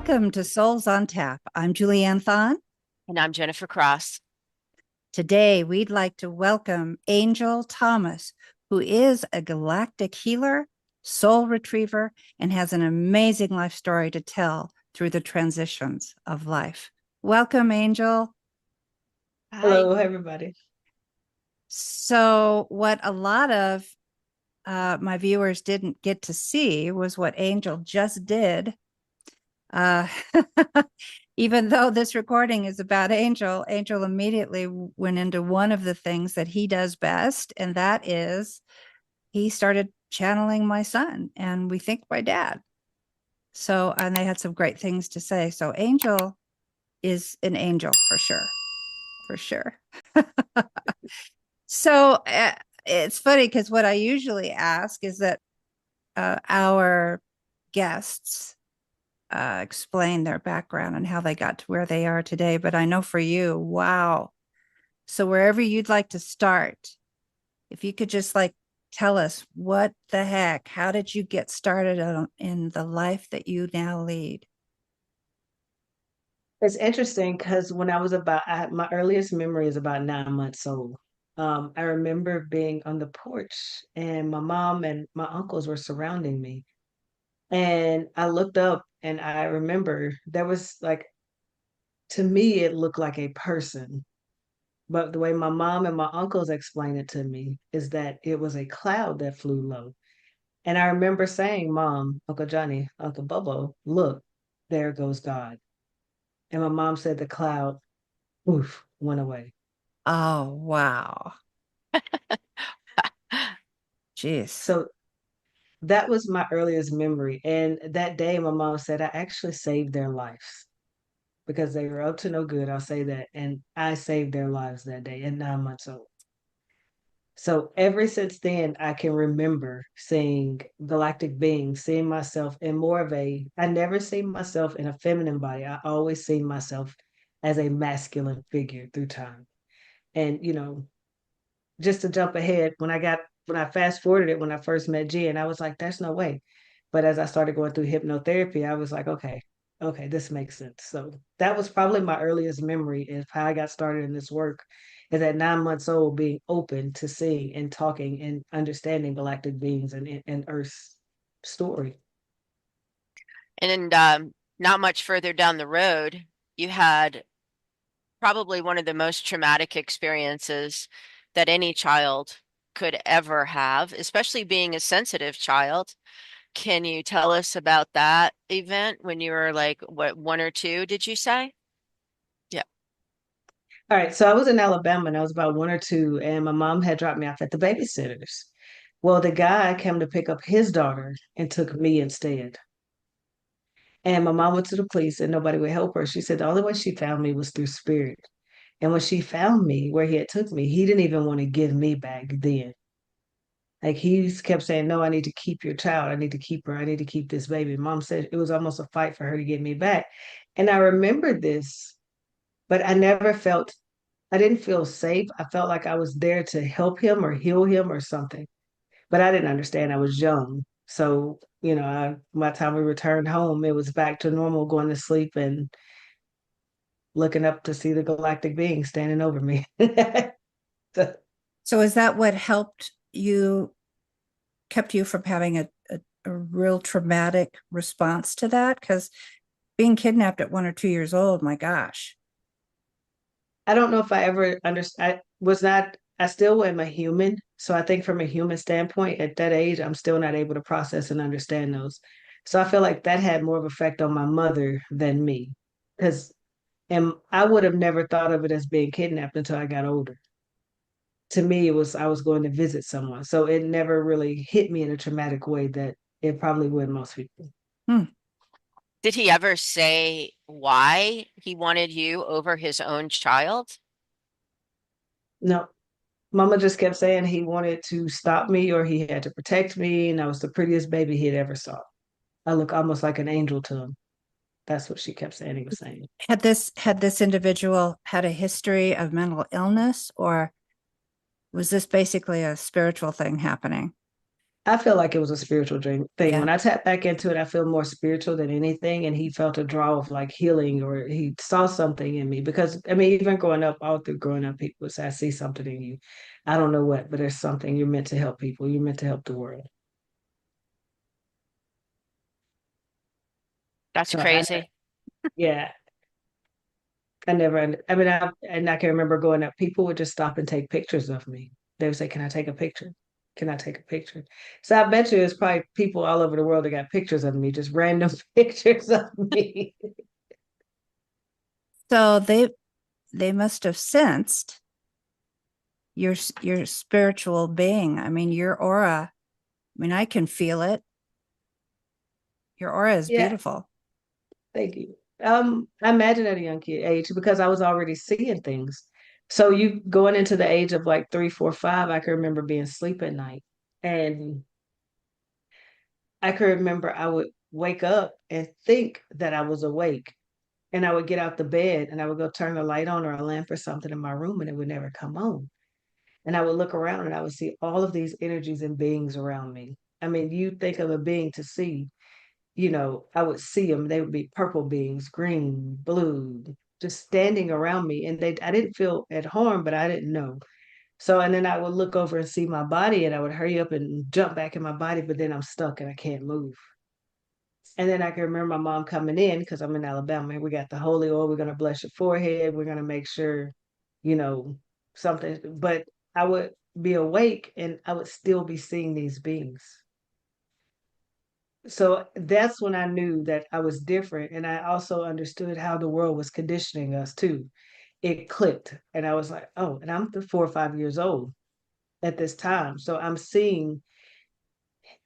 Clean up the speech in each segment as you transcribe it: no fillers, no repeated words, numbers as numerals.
Welcome to Souls on Tap. I'm Julianne Thon. And I'm Jennifer Cross. Today, we'd like to welcome Angel Thomas, who is a galactic healer, soul retriever, and has an amazing life story to tell through the transitions of life. Welcome, Angel. Hi. Hello, everybody. So, what a lot of my viewers didn't get to see was what Angel just did. Uh, even though this recording is about Angel, Angel immediately went into one of the things that he does best, and that is he started channeling my son, and we think my dad. So, and they had some great things to say. So, Angel is an angel for sure, for sure. So, it's funny because what I usually ask is that our guests explain their background and how they got to where they are today. But I know for you, wow. So wherever you'd like to start, if you could just like tell us what the heck, how did you get started in the life that you now lead? It's interesting because when I was my earliest memory is about 9 months old. I remember being on the porch and my mom and my uncles were surrounding me. And I looked up and I remember there was like, to me, it looked like a person. But the way my mom and my uncles explained it to me is that it was a cloud that flew low. And I remember saying, Mom, Uncle Johnny, Uncle Bubbo, look, there goes God. And my mom said the cloud, oof, went away. Oh, wow. Jeez. So that was my earliest memory. And that day, my mom said, I actually saved their lives because they were up to no good. I'll say that. And I saved their lives that day at 9 months old. So ever since then, I can remember seeing galactic beings, seeing myself in more of I never seen myself in a feminine body. I always seen myself as a masculine figure through time. And, just to jump ahead, when I fast forwarded it when I first met Jen, I was like, there's no way. But as I started going through hypnotherapy, I was like, okay, this makes sense. So that was probably my earliest memory of how I got started in this work, is at 9 months old being open to seeing and talking and understanding galactic beings and Earth's story. And not much further down the road, you had probably one of the most traumatic experiences that any child could ever have, especially being a sensitive child. Can you tell us about that event when you were like, what, one or two, did you say? Yeah. All right, so I was in Alabama and I was about one or two, and my mom had dropped me off at the babysitter's. Well, the guy came to pick up his daughter and took me instead. And my mom went to the police and nobody would help her. She said the only way she found me was through spirit. And when she found me where he had took me, he didn't even want to give me back then. Like he kept saying, no, I need to keep your child. I need to keep her. I need to keep this baby. Mom said it was almost a fight for her to get me back. And I remembered this, but I didn't feel safe. I felt like I was there to help him or heal him or something. But I didn't understand. I was young. So, by the time we returned home, it was back to normal, going to sleep and looking up to see the galactic being standing over me. So, So is that what helped you, kept you from having a real traumatic response to that? Because being kidnapped at 1 or 2 years old, my gosh. I don't know if I ever understand. I still am a human. So I think from a human standpoint, at that age, I'm still not able to process and understand those. So I feel like that had more of effect on my mother than me. Because and I would have never thought of it as being kidnapped until I got older. To me, it was I was going to visit someone. So it never really hit me in a traumatic way that it probably would most people. Hmm. Did he ever say why he wanted you over his own child? No, Mama just kept saying he wanted to stop me or he had to protect me, and I was the prettiest baby he had ever saw. I look almost like an angel to him. That's what she kept saying he was saying. Had this individual had a history of mental illness, or was this basically a spiritual thing happening? I feel like it was a spiritual dream thing. Yeah. When I tap back into it, I feel more spiritual than anything. And he felt a draw of like healing, or he saw something in me. Because I mean, even growing up, all through growing up, people would say, I see something in you. I don't know what, but there's something. You're meant to help people. You're meant to help the world. That's So I, crazy. yeah, I never, I mean, and I can remember growing up, people would just stop and take pictures of me. They would say, Can I take a picture? Can I take a picture? So I bet you there's probably people all over the world that got pictures of me, just random pictures of me. So they must have sensed your spiritual being. I mean, your aura. I mean, I can feel it. Your aura is Yeah, beautiful. thank you. I imagine at a young kid age because I was already seeing things. So you going into the age of like 3, 4, 5, I can remember being asleep at night. And I can remember I would wake up and think that I was awake. And I would get out the bed and I would go turn the light on or a lamp or something in my room and it would never come on. And I would look around and I would see all of these energies and beings around me. I mean, you think of a being to see, I would see them. They would be purple beings, green, blue, just standing around me. And I didn't feel at home, but I didn't know. So, and then I would look over and see my body and I would hurry up and jump back in my body, but then I'm stuck and I can't move. And then I can remember my mom coming in because I'm in Alabama. And we got the holy oil. We're going to bless your forehead. We're going to make sure, you know, something. But I would be awake and I would still be seeing these beings. So that's when I knew that I was different. And I also understood how the world was conditioning us too. It clicked. And I was like, oh, and I'm 4 or 5 years old at this time. So I'm seeing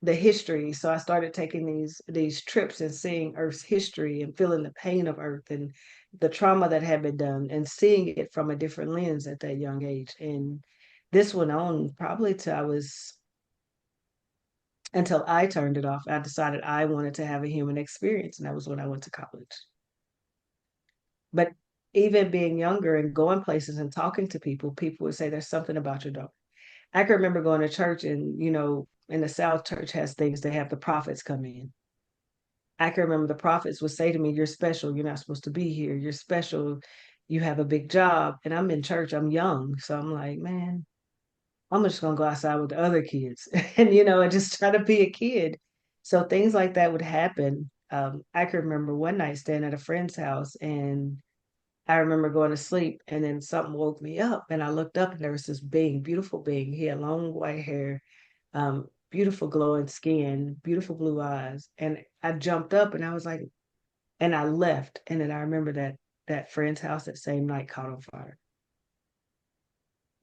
the history. So I started taking these trips and seeing Earth's history and feeling the pain of Earth and the trauma that had been done and seeing it from a different lens at that young age. And this went on probably till I was until I turned it off. I decided I wanted to have a human experience, and that was when I went to college. But even being younger and going places and talking to people, people would say there's something about your daughter. I can remember going to church and in the South, church has things, they have the prophets come in. I can remember the prophets would say to me, You're special. You're not supposed to be here. You're special. You have a big job. And I'm in church. I'm young. So I'm like, Man, I'm just going to go outside with the other kids and just try to be a kid. So things like that would happen. I can remember one night staying at a friend's house and I remember going to sleep and then something woke me up and I looked up and there was this being, beautiful being. He had long white hair, beautiful glowing skin, beautiful blue eyes. And I jumped up and I was like, and I left. And then I remember that friend's house that same night caught on fire.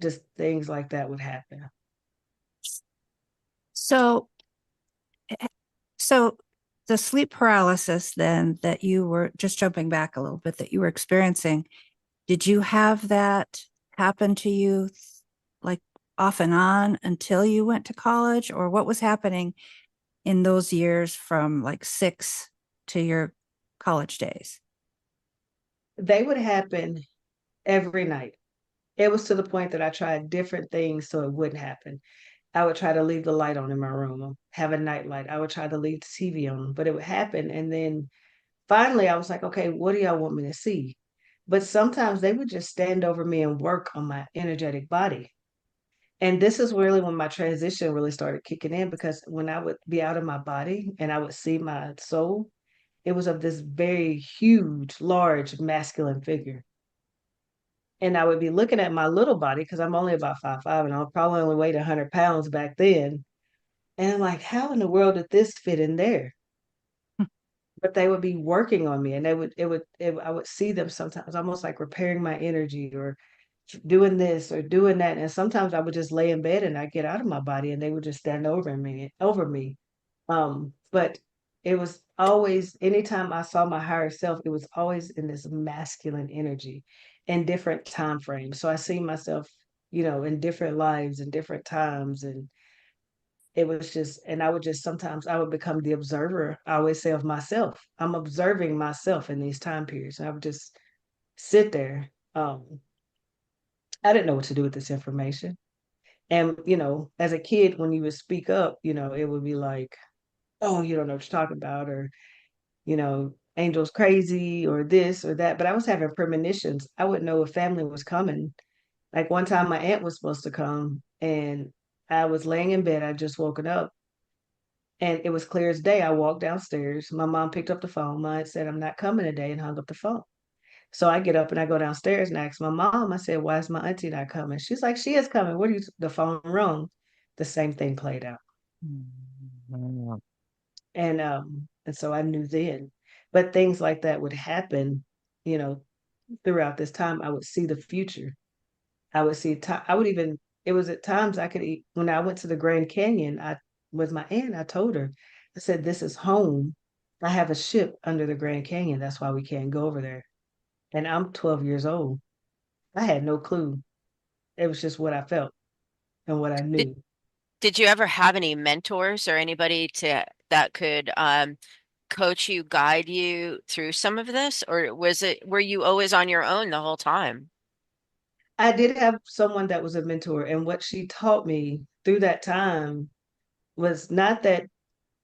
Just things like that would happen. So so the sleep paralysis then that you were just jumping back a little bit that you were experiencing, did you have that happen to you like off and on until you went to college, or what was happening in those years from like 6 to your college days? They would happen every night. It was to the point that I tried different things so it wouldn't happen. I would try to leave the light on in my room, have a night light. I would try to leave the TV on, but it would happen. And then finally, I was like, okay, what do y'all want me to see? But sometimes they would just stand over me and work on my energetic body. And this is really when my transition really started kicking in because when I would be out of my body and I would see my soul, it was of this very huge, large, masculine figure. And I would be looking at my little body because I'm only about 5'5" and I probably only weighed 100 pounds back then. And I'm like, how in the world did this fit in there? But they would be working on me and I would see them sometimes almost like repairing my energy or doing this or doing that. And sometimes I would just lay in bed and I get out of my body and they would just stand over me. But it was always, anytime I saw my higher self, it was always in this masculine energy in different time frames. So I see myself, in different lives and different times. And it was just, and I would just sometimes I would become the observer. I always say of myself, I'm observing myself in these time periods. And I would just sit there. I didn't know what to do with this information. And, as a kid, when you would speak up, it would be like, oh, you don't know what you're talking about, or, Angel's crazy, or this or that. But I was having premonitions. I wouldn't know if family was coming. Like one time, my aunt was supposed to come, and I was laying in bed. I just woken up, and it was clear as day. I walked downstairs. My mom picked up the phone. My aunt said, I'm not coming today, and hung up the phone. So I get up and I go downstairs and ask my mom, I said, why is my auntie not coming? She's like, she is coming. What are you, the phone rung? The same thing played out. And so I knew then. But things like that would happen, you know, throughout this time. I would see the future. I would see, I would even, it was at times I could, when I went to the Grand Canyon, with my aunt, I told her, I said, this is home. I have a ship under the Grand Canyon. That's why we can't go over there. And I'm 12 years old. I had no clue. It was just what I felt and what I Did knew. did you ever have any mentors or anybody to that could coach you, guide you through some of this, or were you always on your own the whole time? I did have someone that was a mentor, and what she taught me through that time was not that,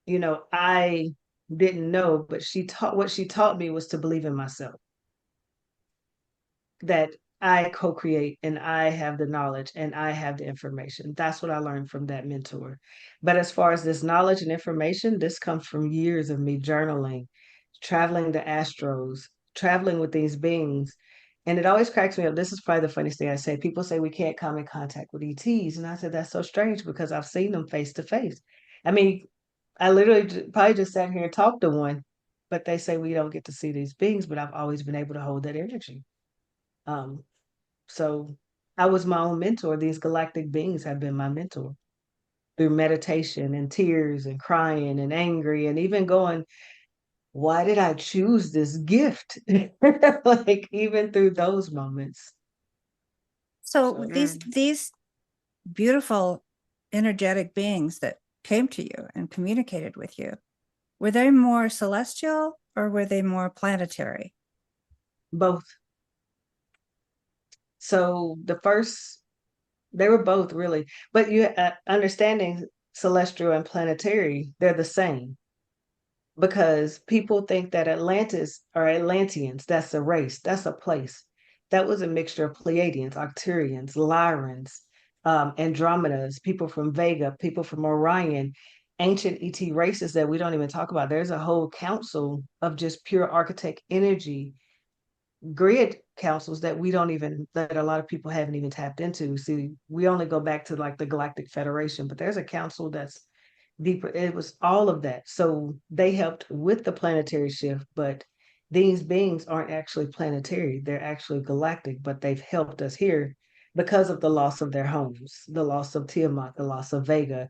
I didn't know, but what she taught me was to believe in myself, that I co-create and I have the knowledge and I have the information. That's what I learned from that mentor. But as far as this knowledge and information, this comes from years of me journaling, traveling the astros, traveling with these beings. And it always cracks me up. This is probably the funniest thing I say. People say we can't come in contact with ETs. And I said, that's so strange because I've seen them face to face. I mean, I literally probably just sat here and talked to one, but they say we don't get to see these beings, but I've always been able to hold that energy. Um, so I was my own mentor. These galactic beings have been my mentor through meditation and tears and crying and angry and even going, why did I choose this gift? Like even through those moments. So So these beautiful energetic beings that came to you and communicated with you, were they more celestial or were they more planetary? both. So they were both really, but you understanding celestial and planetary, they're the same because people think that Atlantis or Atlanteans, that's a race, that's a place. That was a mixture of Pleiadians, Arcturians, Lyrans, Andromedas, people from Vega, people from Orion, ancient ET races that we don't even talk about. There's a whole council of just pure architect energy grid councils that we don't even, that a lot of people haven't even tapped into. See, we only go back to like the Galactic Federation, but there's a council that's deeper. It was all of that. So they helped with the planetary shift, but these beings aren't actually planetary. They're actually galactic, but they've helped us here because of the loss of their homes, the loss of Tiamat, the loss of Vega.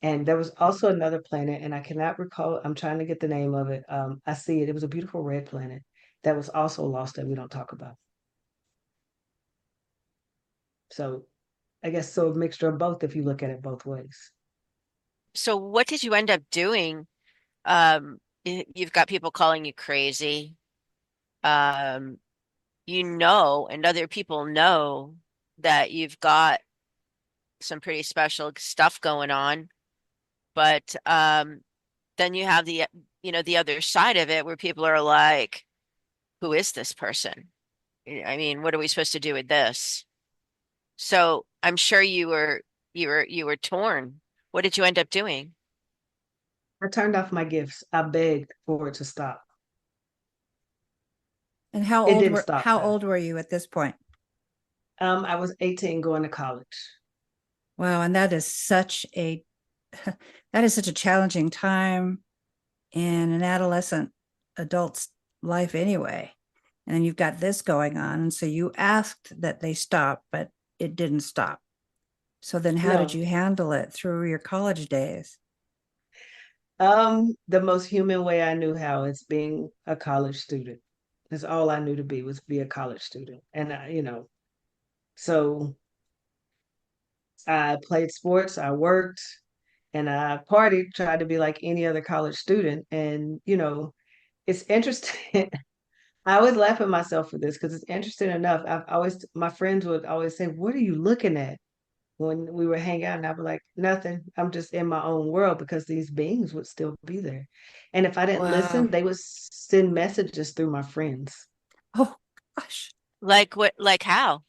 And there was also another planet, and I cannot recall, I'm trying to get the name of it. I see it. It was a beautiful red planet that was also lost that we don't talk about. So I guess so a mixture of both if you look at it both ways. So what did you end up doing? You've got people calling you crazy. Um, and other people know that you've got some pretty special stuff going on, but then you have the other side of it where people are like, who is this person? I mean, what are we supposed to do with this? So I'm sure you were torn. What did you end up doing? I turned off my gifts. I begged for it to stop. And It didn't stop how though. old were you at this point? I was 18 going to college. Wow, and that is such a that is such a challenging time in an adolescent adult's life anyway. And you've got this going on. And so you asked that they stop, but it didn't stop. So then how did No. you handle it through your college days? The most human way I knew how is being a college student. That's all I knew to be was be a college student. And so I played sports, I worked, and I partied, tried to be like any other college student. And, it's interesting. I always laugh at myself for this because it's interesting enough. My friends would always say, what are you looking at? when we were hanging out, and I'd be like, nothing. I'm just in my own world because these beings would still be there. And if I didn't Wow. listen, they would send messages through my friends. Oh gosh. Like what, like how?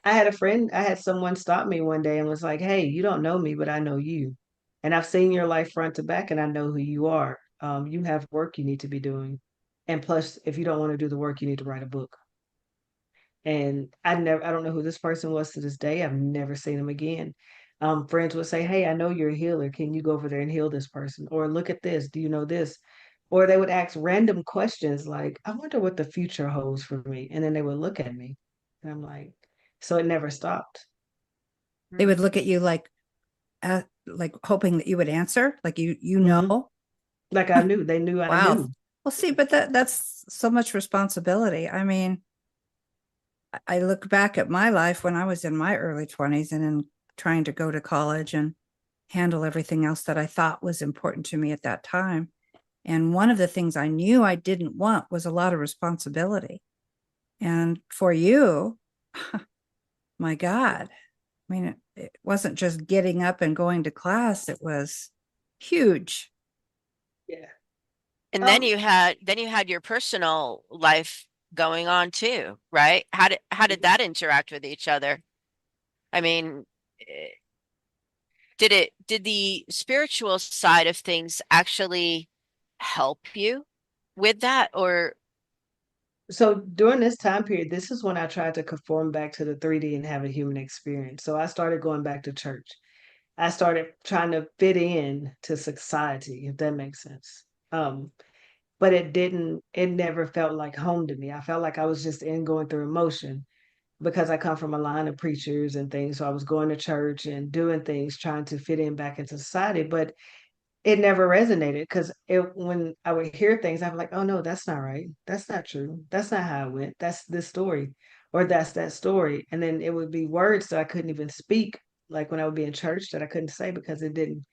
I had someone stop me one day and was like, hey, you don't know me, but I know you. And I've seen your life front to back, and I know who you are. You have work you need to be doing. And plus, if you don't want to do the work, you need to write a book. And I don't know who this person was to this day. I've never seen him again. Friends would say, hey, I know you're a healer. Can you go over there and heal this person? Or look at this. Do you know this? Or they would ask random questions like, I wonder what the future holds for me. And then they would look at me. And I'm like, so it never stopped. They Hmm. would look at you like hoping that you would answer, like you Hmm. know. Like I knew, they knew I Wow. knew. Well, see, but that's so much responsibility. I mean, I look back at my life when I was in my early 20s and in trying to go to college and handle everything else that I thought was important to me at that time. And one of the things I knew I didn't want was a lot of responsibility. And for you, my God, I mean, it wasn't just getting up and going to class, it was huge. Yeah. And Um, then you had your personal life going on too, right? How did that interact with each other? I mean, eh, did the spiritual side of things actually help you with that, or so during this time period, this is when I tried to conform back to the 3D and have a human experience. So I started going back to church. I started trying to fit in to society, if that makes sense. But it never felt like home to me. I felt like I was just in going through emotion because I come from a line of preachers and things. So I was going to church and doing things, trying to fit in back into society. But it never resonated because it when I would hear things, I'm like, oh no, that's not right. That's not true. That's not how it went. That's this story, or that's that story. And then it would be words that I couldn't even speak, like when I would be in church that I couldn't say because it didn't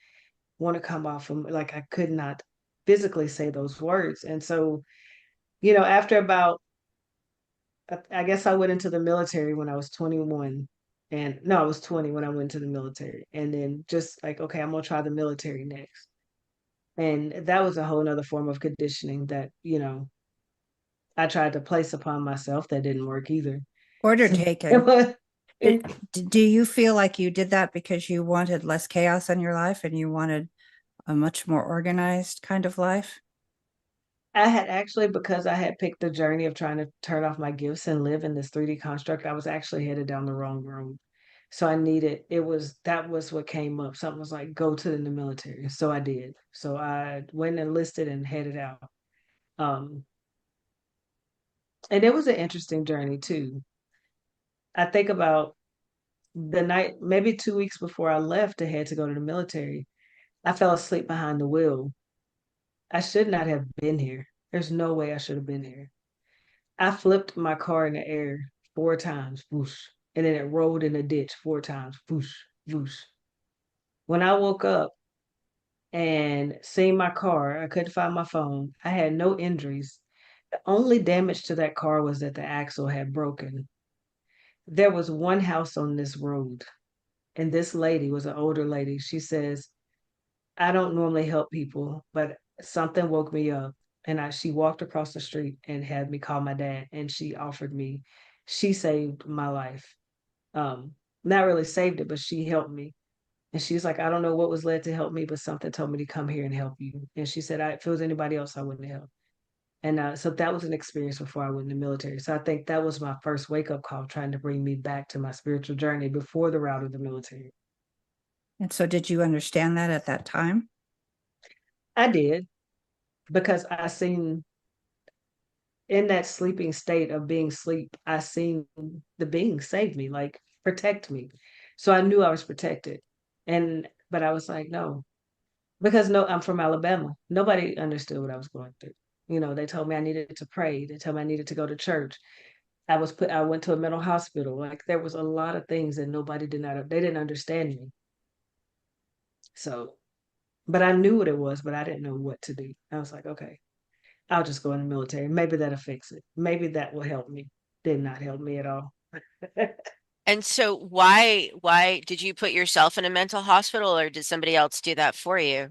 want to come off from like I could not physically say those words. And so, after about I guess I went into the military when I was 21. And no, I was 20 when I went to the military. And then just like, okay, I'm gonna try the military next. And that was a whole nother form of conditioning that, I tried to place upon myself that didn't work either. Order So it taken. was, Do you feel like you did that because you wanted less chaos in your life and you wanted a much more organized kind of life? I had actually, because I had picked the journey of trying to turn off my gifts and live in this 3D construct, I was actually headed down the wrong road. So that was what came up. Something was like, go to the military. So I did. So I went and enlisted and headed out. Um, and it was an interesting journey too. I think about the night, maybe 2 weeks before I left to head to go to the military, I fell asleep behind the wheel. I should not have been here. There's no way I should have been here. I flipped my car in the air 4 times, whoosh, and then it rolled in a ditch 4 times, whoosh, whoosh. When I woke up and seen my car, I couldn't find my phone. I had no injuries. The only damage to that car was that the axle had broken. There was one house on this road, and this lady was an older lady. She says, I don't normally help people, but something woke me up. And she walked across the street and had me call my dad, and she saved my life. Not really saved it, but she helped me. And she's like, I don't know what was led to help me, but something told me to come here and help you. And she said, if it was anybody else, I wouldn't help. And so that was an experience before I went in the military. So I think that was my first wake up call, trying to bring me back to my spiritual journey before the route of the military. And so, did you understand that at that time? I did because I seen in that sleeping state of being sleep, I seen the being save me, like protect me. So I knew I was protected. But I was like, no, because no, I'm from Alabama. Nobody understood what I was going through. They told me I needed to pray. They told me I needed to go to church. I went to a mental hospital. Like there was a lot of things that they didn't understand me. So, but I knew what it was, but I didn't know what to do. I was like, okay, I'll just go in the military. Maybe that'll fix it. Maybe that will help me. Did not help me at all. And so why did you put yourself in a mental hospital or did somebody else do that for you?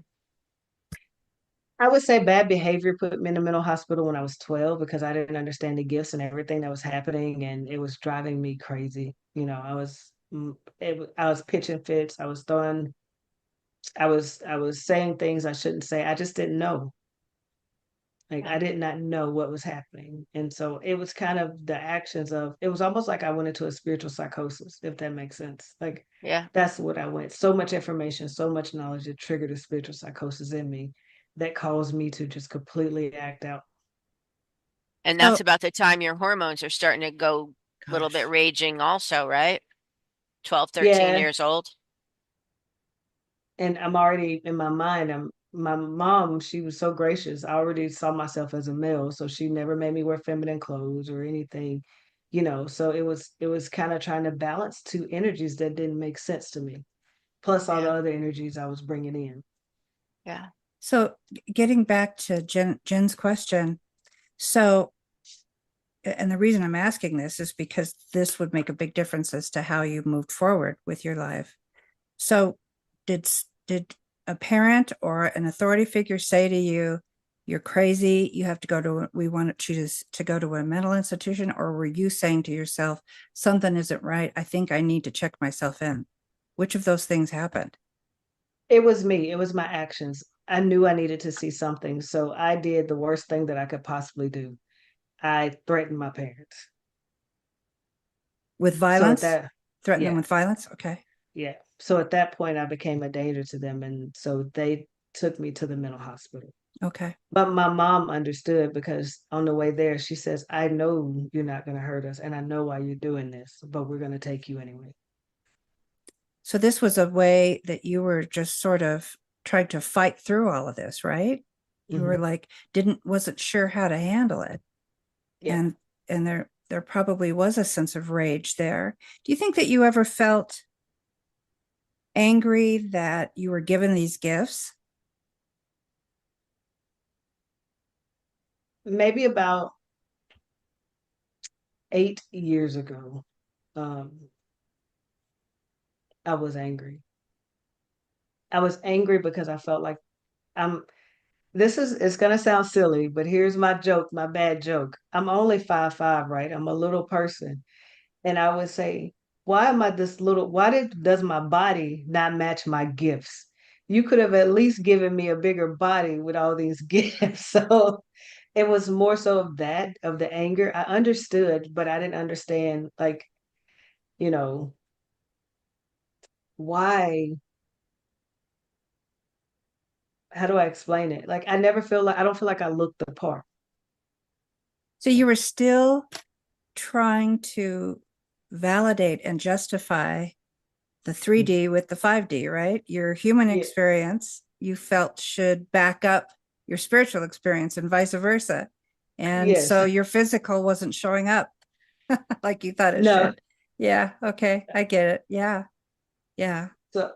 I would say bad behavior put me in a mental hospital when I was 12 because I didn't understand the gifts and everything that was happening, and it was driving me crazy. I was pitching fits. I was saying things I shouldn't say. I just didn't know. Like Yeah. I did not know what was happening. And so it was kind of the actions of it was almost like I went into a spiritual psychosis, if that makes sense. Like Yeah. that's what I went. So much information, so much knowledge that triggered a spiritual psychosis in me that caused me to just completely act out. And that's So, about the time your hormones are starting to go a little bit gosh. raging also, right? 12, 13 Yeah. years old. And I'm already in my mind. My mom, she was so gracious. I already saw myself as a male, so she never made me wear feminine clothes or anything, so it was kind of trying to balance two energies that didn't make sense to me, plus all the Yeah. other energies I was bringing in. Yeah. So getting back to Jen's question. So, and the reason I'm asking this is because this would make a big difference as to how you moved forward with your life. So did a parent or an authority figure say to you, you're crazy, you have to go to, we want you to go to a mental institution? Or were you saying to yourself, something isn't right, I think I need to check myself in? Which of those things happened? It was me. It was my actions. I knew I needed to see something, so I did the worst thing that I could possibly do. I threatened my parents. With So at violence? that, Threaten them yeah, with violence? Okay. yeah. So at that point, I became a danger to them, and so they took me to the mental hospital. Okay. But my mom understood because on the way there, she says, I know you're not going to hurt us, and I know why you're doing this, but we're going to take you anyway. So this was a way that you were just sort of trying to fight through all of this, right? You were Hmm. like, wasn't sure how to handle it. Yeah. And there probably was a sense of rage there. Do you think that you ever felt angry that you were given these gifts? Maybe about 8 years ago, um, I was angry. I was angry because I felt like I'm, it's going to sound silly, but here's my joke, my bad joke. I'm only 5'5", right? I'm a little person. And I would say, why am I this little? Does my body not match my gifts? You could have at least given me a bigger body with all these gifts. So it was more so of that, of the anger. I understood, but I didn't understand, like, you know, why, how do I explain it? Like, I don't feel like I looked the part. So you were still trying to validate and justify the 3D with the 5D, right? Your human Yeah. experience you felt should back up your spiritual experience and vice versa. And Yes. so your physical wasn't showing up like you thought it No. should. Yeah. Okay. I get it. Yeah. Yeah. So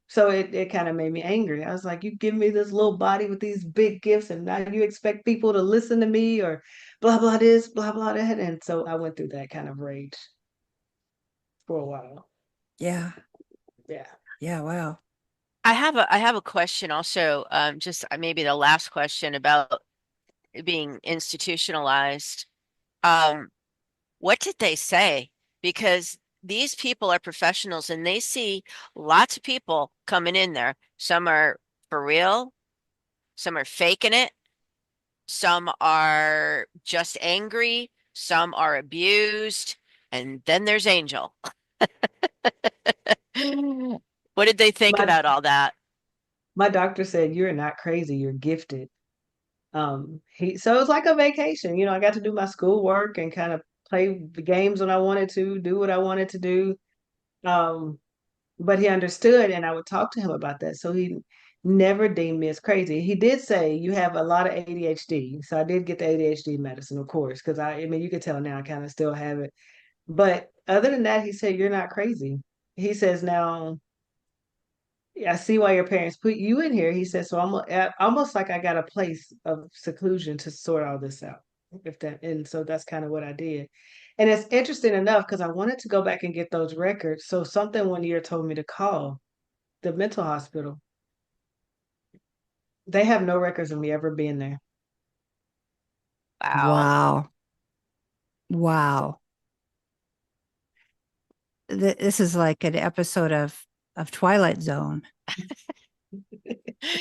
so it kind of made me angry. I was like, you give me this little body with these big gifts, and now you expect people to listen to me or blah blah this, blah blah that. And so I went through that kind of rage for a while. Yeah. Yeah. Yeah. Wow. I have a question also, just maybe the last question about being institutionalized. Um, what did they say? Because these people are professionals and they see lots of people coming in there. Some are for real, some are faking it, some are just angry, some are abused, and then there's Angel. What did they think My about all that? my doctor said you're not crazy, you're gifted. He so it was like a vacation. I got to do my schoolwork and kind of play the games when I wanted to, do what I wanted to do. Um, but he understood, and I would talk to him about that. So he never deemed me as crazy. He did say you have a lot of ADHD. So I did get the ADHD medicine, of course, because I mean, you could tell now I kind of still have it. But other than that, he said you're not crazy. He says now I see why your parents put you in here. He said so almost like I got a place of seclusion to sort all this out. If that and so that's kind of what I did. And it's interesting enough because I wanted to go back and get those records. So something one year told me to call the mental hospital. They have no records of me ever being there. Wow. Wow. Wow. This is like an episode of Twilight Zone.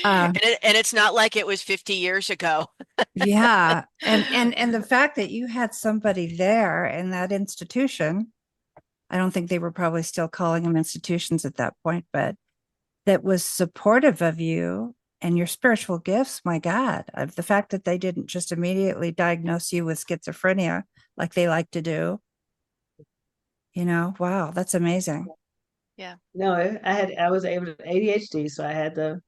Uh, And it's not like it was 50 years ago. yeah, and the fact that you had somebody there in that institution, I don't think they were probably still calling them institutions at that point, but that was supportive of you and your spiritual gifts. My God, the fact that they didn't just immediately diagnose you with schizophrenia like they like to do, wow, that's amazing. Yeah. No, I was able to ADHD, so I had the,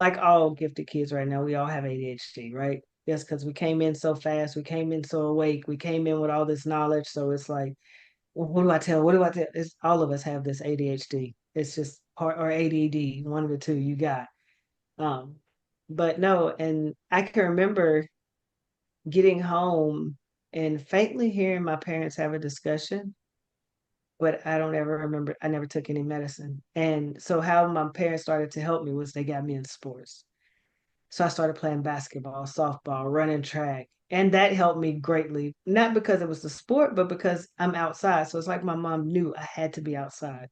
like all gifted kids right now, we all have ADHD, right? Yes, because we came in so fast, we came in so awake, we came in with all this knowledge. So it's like, well, what do I tell? What do I tell? It's all of us have this ADHD. It's just part or ADD, one of the two you got. Um, but no, and I can remember getting home and faintly hearing my parents have a discussion, but I don't ever remember. I never took any medicine. And so how my parents started to help me was they got me in sports. So I started playing basketball, softball, running track. And that helped me greatly, not because it was the sport, but because I'm outside. So it's like my mom knew I had to be outside.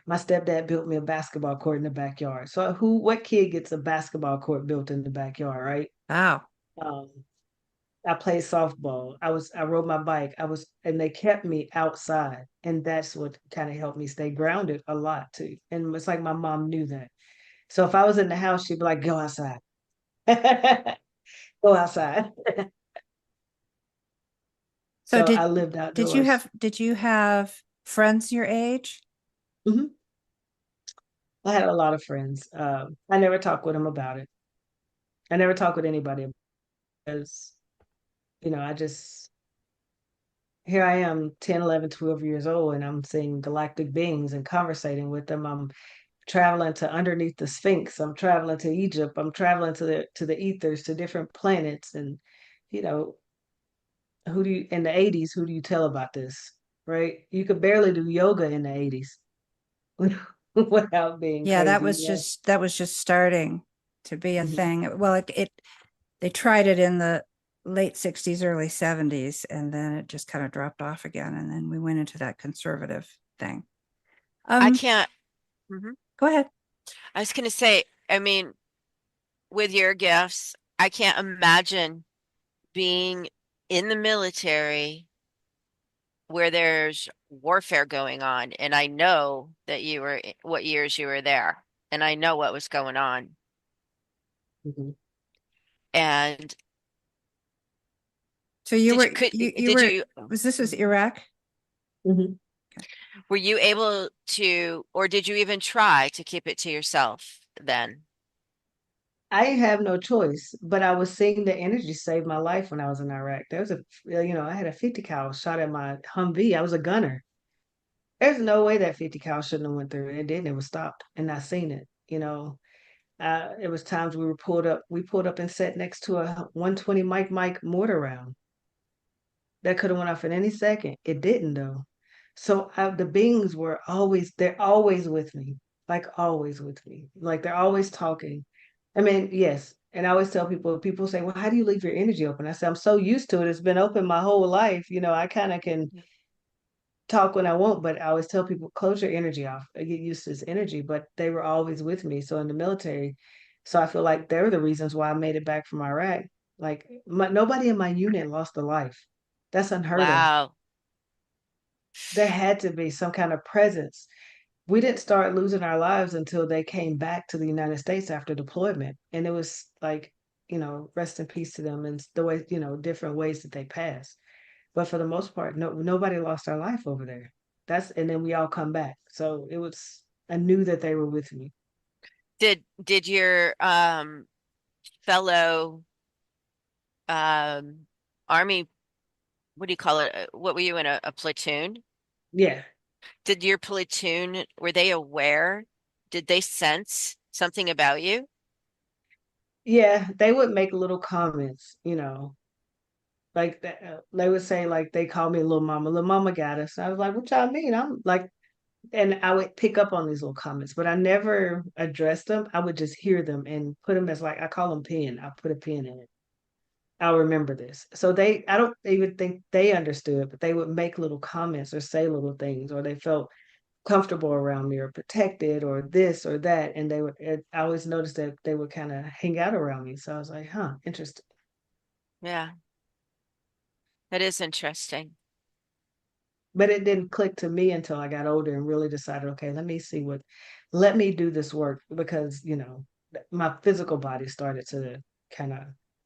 My stepdad built me a basketball court in the backyard. So what kid gets a basketball court built in the backyard, right? Wow. Um, I played softball. I rode my bike. And they kept me outside. And that's what kind of helped me stay grounded a lot too. And it's like my mom knew that. So if I was in the house, she'd be like, go outside. Go outside. So So did I lived did you outdoors. have friends your age? Hmm. I had a lot of friends. I never talked with them about it. I never talked with anybody because, I just, here I am 10, 11, 12 years old, and I'm seeing galactic beings and conversating with them. I'm traveling to underneath the Sphinx. I'm traveling to Egypt. I'm traveling to the ethers, to different planets. And, you know, who do you in the 80s, who do you tell about this? Right? You could barely do yoga in the 80s without being Yeah, crazy. Yeah. that was just starting to be a Mhm. thing. Well, they tried it in the late 60s, early 70s, and then it just kind of dropped off again. And then we went into that conservative thing. I Um, can't. Mhm. Go ahead. I was going to say, I mean, with your gifts, I can't imagine being in the military where there's warfare going on. And I know that what years you were there, and I know what was going on. Mhm. And So you did you were could you did were you was this was Iraq? Mhm. Okay. were you able to, or did you even try to keep it to yourself then? I have no choice, but I was seeing the energy save my life when I was in Iraq. There was I had a 50 cal shot at my Humvee. I was a gunner. There's no way that 50 cal shouldn't have went through. It didn't. It was stopped, and I seen it. It was times we pulled up and sat next to a 120 Mike mortar round that could have went off at any second. It didn't though. So the beings they're always with me, like always with me, like they're always talking. I mean, yes. And I always tell people say, well, how do you leave your energy open? I say, I'm so used to it. It's been open my whole life. I kind of can talk when I want, but I always tell people, close your energy off. I get used to this energy, but they were always with me. So in the military, so I feel like they're the reasons why I made it back from Iraq. Like nobody in my unit lost a life. That's unheard of. Wow. There had to be some kind of presence. We didn't start losing our lives until they came back to the United States after deployment. And it was like, rest in peace to them and the way, different ways that they passed. But for the most part, nobody lost their life over there. And then we all come back. So I knew that they were with me. Did your fellow um army, what do you call it? What were you in, a platoon? Yeah. Did your platoon, were they aware? Did they sense something about you? Yeah. They would make little comments, Like they would say, like they call me little mama. Little mama got us. I was like, what y'all mean? I'm like, and I would pick up on these little comments, but I never addressed them. I would just hear them and put them as like I call them pin. I put a pin in it. I'll remember this. So I don't even think they understood, but they would make little comments or say little things, or they felt comfortable around me or protected or this or that. And I always noticed that they would kind of hang out around me. So I was like, huh, interesting. Yeah, that is interesting. But it didn't click to me until I got older and really decided, okay, let me do this work because, my physical body started to kind of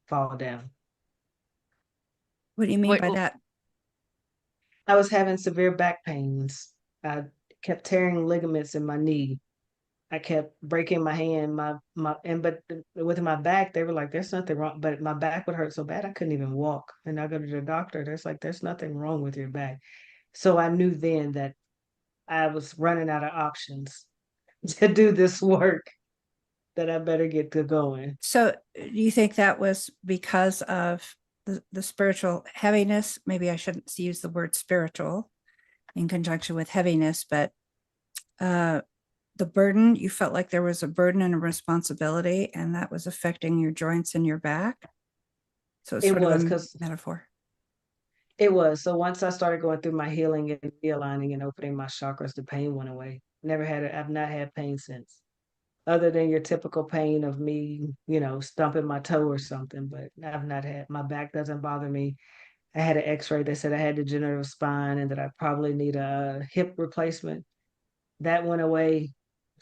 fall down. What do you mean What, by that? I was having severe back pains. I kept tearing ligaments in my knee. I kept breaking my hand, but with my back, they were like, there's nothing wrong. But my back would hurt so bad I couldn't even walk. And I go to the doctor, there's nothing wrong with your back. So I knew then that I was running out of options to do this work, that I better get to going. So do you think that was because of the spiritual heaviness? Maybe I shouldn't use the word spiritual in conjunction with heaviness, but uh, the burden, you felt like there was a burden and a responsibility, and that was affecting your joints and your back. So it's It sort of was a because metaphor. it was. So once I started going through my healing and realigning and opening my chakras, the pain went away. I've not had pain since, other than your typical pain of me, stumping my toe or something. But I've not had, my back doesn't bother me. I had an x-ray that said I had degenerative spine and that I probably need a hip replacement. That went away.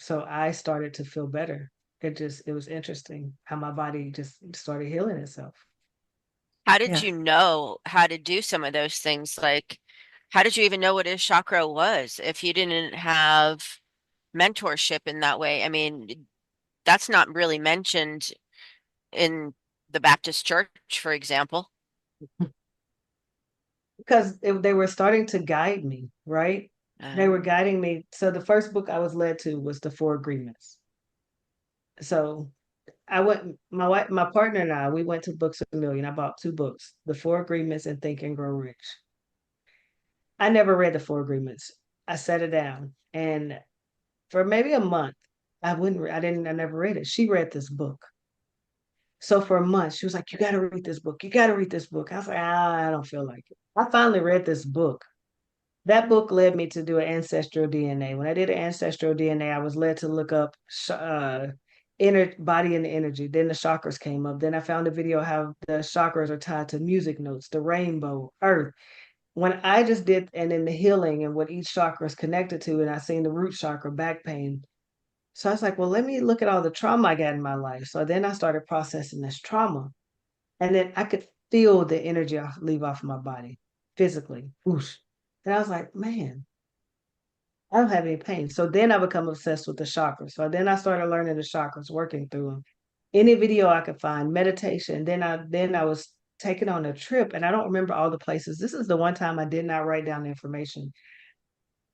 So I started to feel better. It was interesting how my body just started healing itself. how did Yeah. you know how to do some of those things? Like, how did you even know what a chakra was if you didn't have mentorship in that way? I mean, that's not really mentioned in the Baptist church, for example. Because they were starting to guide me, right? They were Um, guiding me. So the first book I was led to was The Four Agreements. So I went, my partner and I, we went to Books a Million. I bought two books, The Four Agreements and Think and Grow Rich. I never read The Four Agreements. I set it down, and for maybe a month, I never read it. She read this book. So for a month, she was like, "You got to read this book. You got to read this book." I was like, I don't feel like it. I finally read this book. That book led me to do an ancestral DNA. When I did an ancestral DNA, I was led to look up inner body and energy. Then the chakras came up. Then I found a video how the chakras are tied to music notes, the rainbow, earth. When I just did, and then the healing and what each chakra is connected to, and I seen the root chakra, back pain. So I was like, well, let me look at all the trauma I got in my life. So then I started processing this trauma. And then I could feel the energy leave off my body physically. Whoosh. And I was like, man, I don't have any pain. So then I become obsessed with the chakras. So then I started learning the chakras, working through them. Any video I could find, meditation. Then I was taken on a trip, and I don't remember all the places. This is the one time I did not write down the information.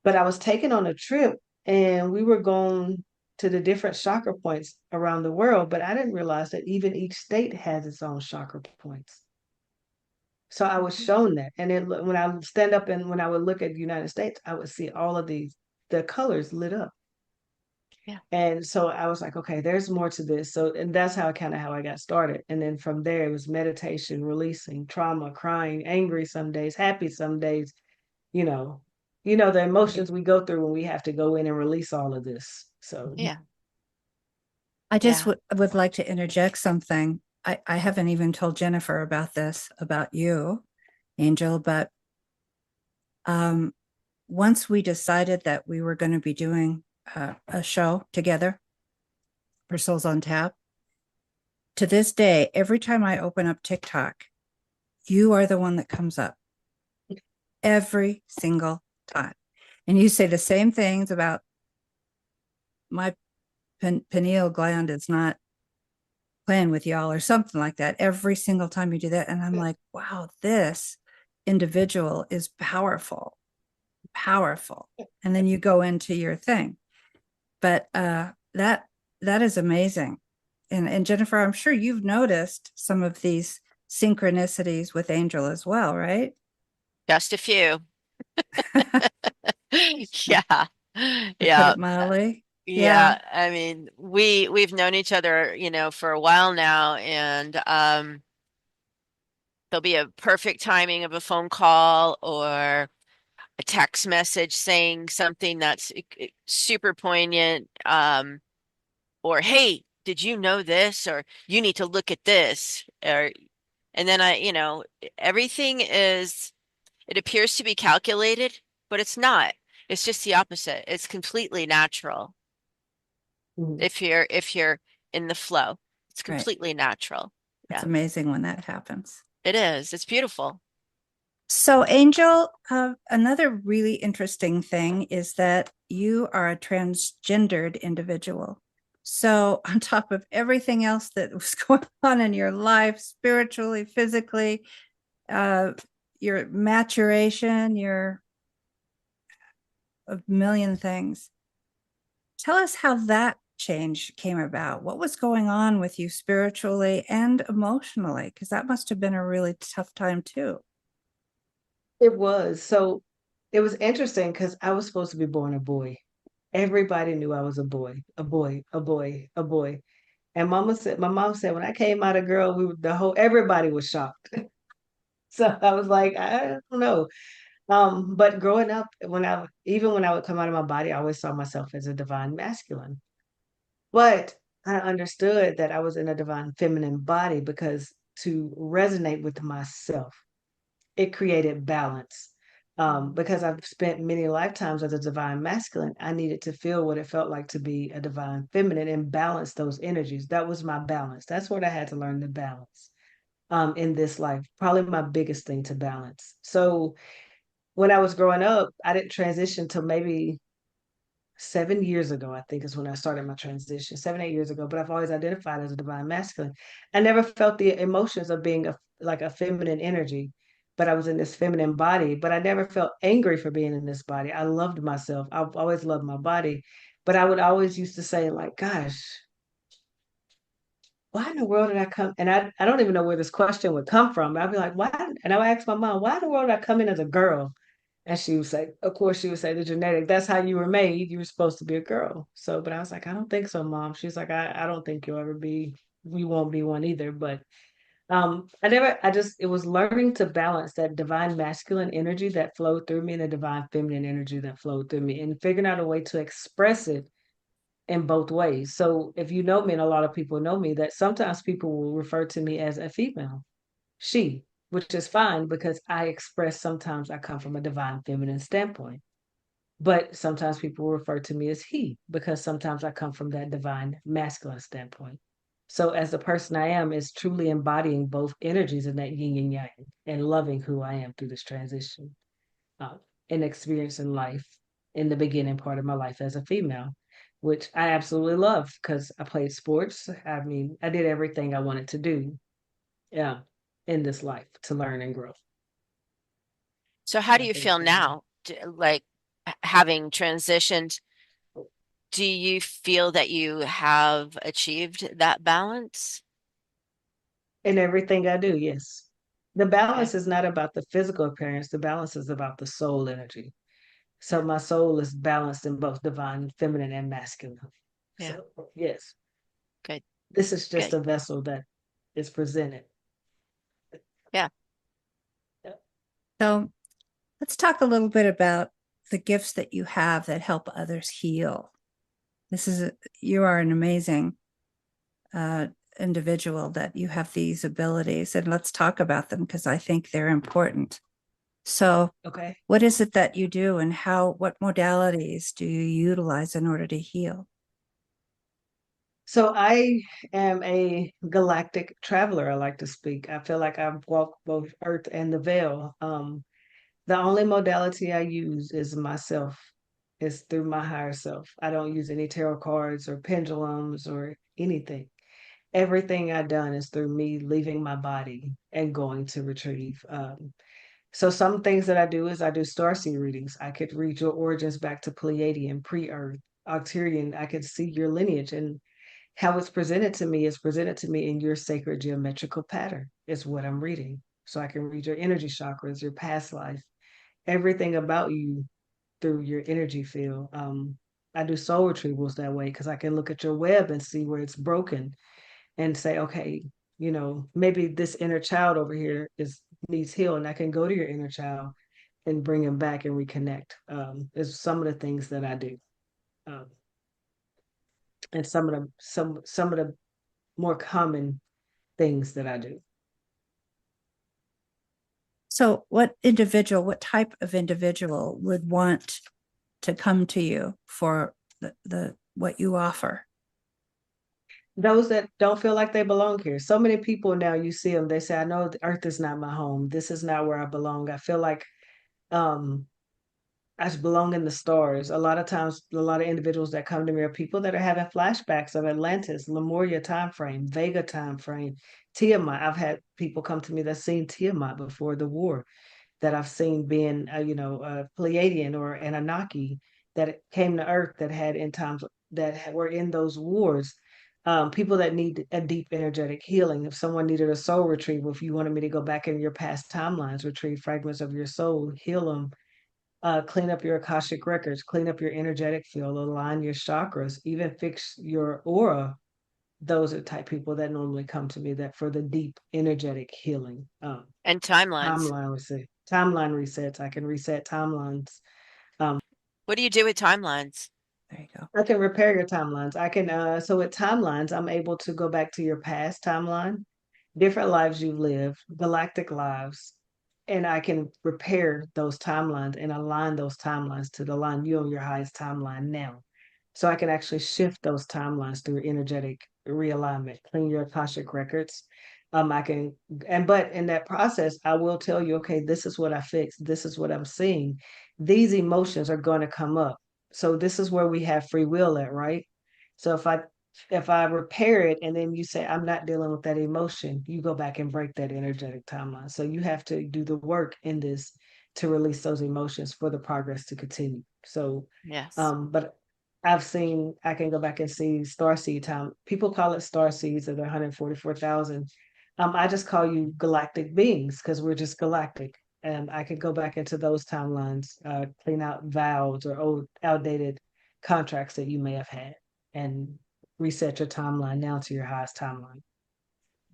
But I was taken on a trip, and we were going to the different chakra points around the world. But I didn't realize that even each state has its own chakra points. So I was shown that. And then when I stand up and when I would look at the United States, I would see all of the colors lit up. yeah, And so I was like, okay, there's more to this. So, and that's how I got started. And then from there, it was meditation, releasing trauma, crying, angry some days, happy some days, you know, the emotions we go through when we have to go in and release all of this. So, yeah, I just yeah. would like to interject something. I haven't even told Jennifer about this, about you, Angel, but um, once we decided that we were going to be doing a show together for Souls on Tap, to this day, every time I open up TikTok, you are the one that comes up every single time. And you say the same things about my pineal gland is not playing with y'all or something like that every single time you do that. And I'm like, wow, this individual is powerful, powerful. And then you go into your thing. But that is amazing. And Jennifer, I'm sure you've noticed some of these synchronicities with Angel as well, right? Just a few. To Yeah. put Yeah. it mildly. Yeah. Yeah. I mean, we've known each other, for a while now, and there'll be a perfect timing of a phone call or a text message saying something that's super poignant, or hey, did you know this? Or you need to look at this. And then everything it appears to be calculated, but it's not. It's just the opposite. It's completely natural Mhm. if you're in the flow. It's Right. completely natural. It's Yeah, amazing when that happens. it is. It's beautiful. So, Angel, another really interesting thing is that you are a transgendered individual. So, on top of everything else that was going on in your life, spiritually, physically, uh, your maturation, your a million things. Tell us how that change came about. What was going on with you spiritually and emotionally? Because that must have been a really tough time too. It was. So it was interesting because I was supposed to be born a boy. Everybody knew I was a boy, a boy, a boy, a boy. And my mom said, when I came out a girl, everybody was shocked. So I was like, I don't know. But growing up, even when I would come out of my body, I always saw myself as a divine masculine. But I understood that I was in a divine feminine body because to resonate with myself, it created balance. Because I've spent many lifetimes as a divine masculine, I needed to feel what it felt like to be a divine feminine and balance those energies. That was my balance. That's what I had to learn to balance in this life. Probably my biggest thing to balance. So when I was growing up, I didn't transition till maybe 7 years ago, I think is when I started my transition, 7, 8 years ago. But I've always identified as a divine masculine. I never felt the emotions of being like a feminine energy, but I was in this feminine body. But I never felt angry for being in this body. I loved myself. I've always loved my body. But I would always used to say, like, gosh, why in the world did I come? And I don't even know where this question would come from. I'd be like, why? And I would ask my mom, why in the world did I come in as a girl? And she would say, of course, she would say the genetic, that's how you were made. You were supposed to be a girl. So, but I was like, I don't think so, mom. She's like, I don't think you'll ever be, you won't be one either. But it was learning to balance that divine masculine energy that flowed through me and the divine feminine energy that flowed through me and figuring out a way to express it in both ways. So if you know me, and a lot of people know me, that sometimes people will refer to me as a female, she, which is fine because I express sometimes I come from a divine feminine standpoint. But sometimes people refer to me as he because sometimes I come from that divine masculine standpoint. So as the person I am is truly embodying both energies in that yin and yang and loving who I am through this transition uh, and experiencing life in the beginning part of my life as a female, which I absolutely love because I played sports. I mean, I did everything I wanted to do, yeah, in this life to learn and grow. So how do I you think feel now? Like having transitioned, do you feel that you have achieved that balance? in everything I do, yes. The Okay. balance is not about the physical appearance, the balance is about the soul energy. So Yeah. my soul is balanced in both divine, feminine, and masculine. Yeah. So, yes, Good. this is just Good. a vessel that is presented. Yeah. So, let's talk a little bit about the gifts that you have that help others heal. You are an amazing uh, individual that you have these abilities, and let's talk about them because I think they're important. So, Okay. what is it that you do, and what modalities do you utilize in order to heal? So I am a galactic traveler, I like to speak. I feel like I've walked both earth and the veil. The only modality I use is myself. It's through my higher self. I don't use any tarot cards or pendulums or anything. Everything I've done is through me leaving my body and going to retrieve. So some things that I do is I do starseed readings. I could read your origins back to Pleiadian, pre-Earth, Arcturian. I could see your lineage, and how it's presented to me is presented to me in your sacred geometrical pattern, is what I'm reading. So I can read your energy chakras, your past life, everything about you through your energy field. I do soul retrievals that way because I can look at your web and see where it's broken and say, okay, maybe this inner child over here is needs heal, and I can go to your inner child and bring him back and reconnect. Is some of the things that I do, um, and some of the more common things that I do. So what type of individual would want to come to you for the what you offer? Those that don't feel like they belong here. So many people now, you see them, they say, I know the earth is not my home. This is not where I belong. I feel like um I just belong in the stars. A lot of times, a lot of individuals that come to me are people that are having flashbacks of Atlantis, Lemuria time frame, Vega time frame, Tiamat. I've had people come to me that's seen Tiamat before the war, that I've seen being, a Pleiadian or Anunnaki that came to Earth that had in times that were in those wars. People that need a deep energetic healing. If someone needed a soul retrieval, if you wanted me to go back in your past timelines, retrieve fragments of your soul, heal them, clean up your Akashic records, clean up your energetic field, align your chakras, even fix your aura. Those are the type people that normally come to me that for the deep energetic healing. And timelines. Timeline resets. I can reset timelines. What do you do with timelines? There you go. I can repair your timelines. I can so with timelines, I'm able to go back to your past timeline, different lives you've lived, galactic lives, and I can repair those timelines and align those timelines to align you on your highest timeline now. So I can actually shift those timelines through energetic realignment, clean your Akashic records. I can, but in that process, I will tell you, okay, this is what I fixed. This is what I'm seeing. These emotions are going to come up. So this is where we have free will at, right? So if I repair it and then you say I'm not dealing with that emotion, you go back and break that energetic timeline. So you have to do the work in this to release those emotions for the progress to continue. So Yes. but I can go back and see star seed time. People call it star seeds of the 144,000. I just call you galactic beings because we're just galactic. And I could go back into those timelines, clean out vows or old outdated contracts that you may have had and reset your timeline now to your highest timeline.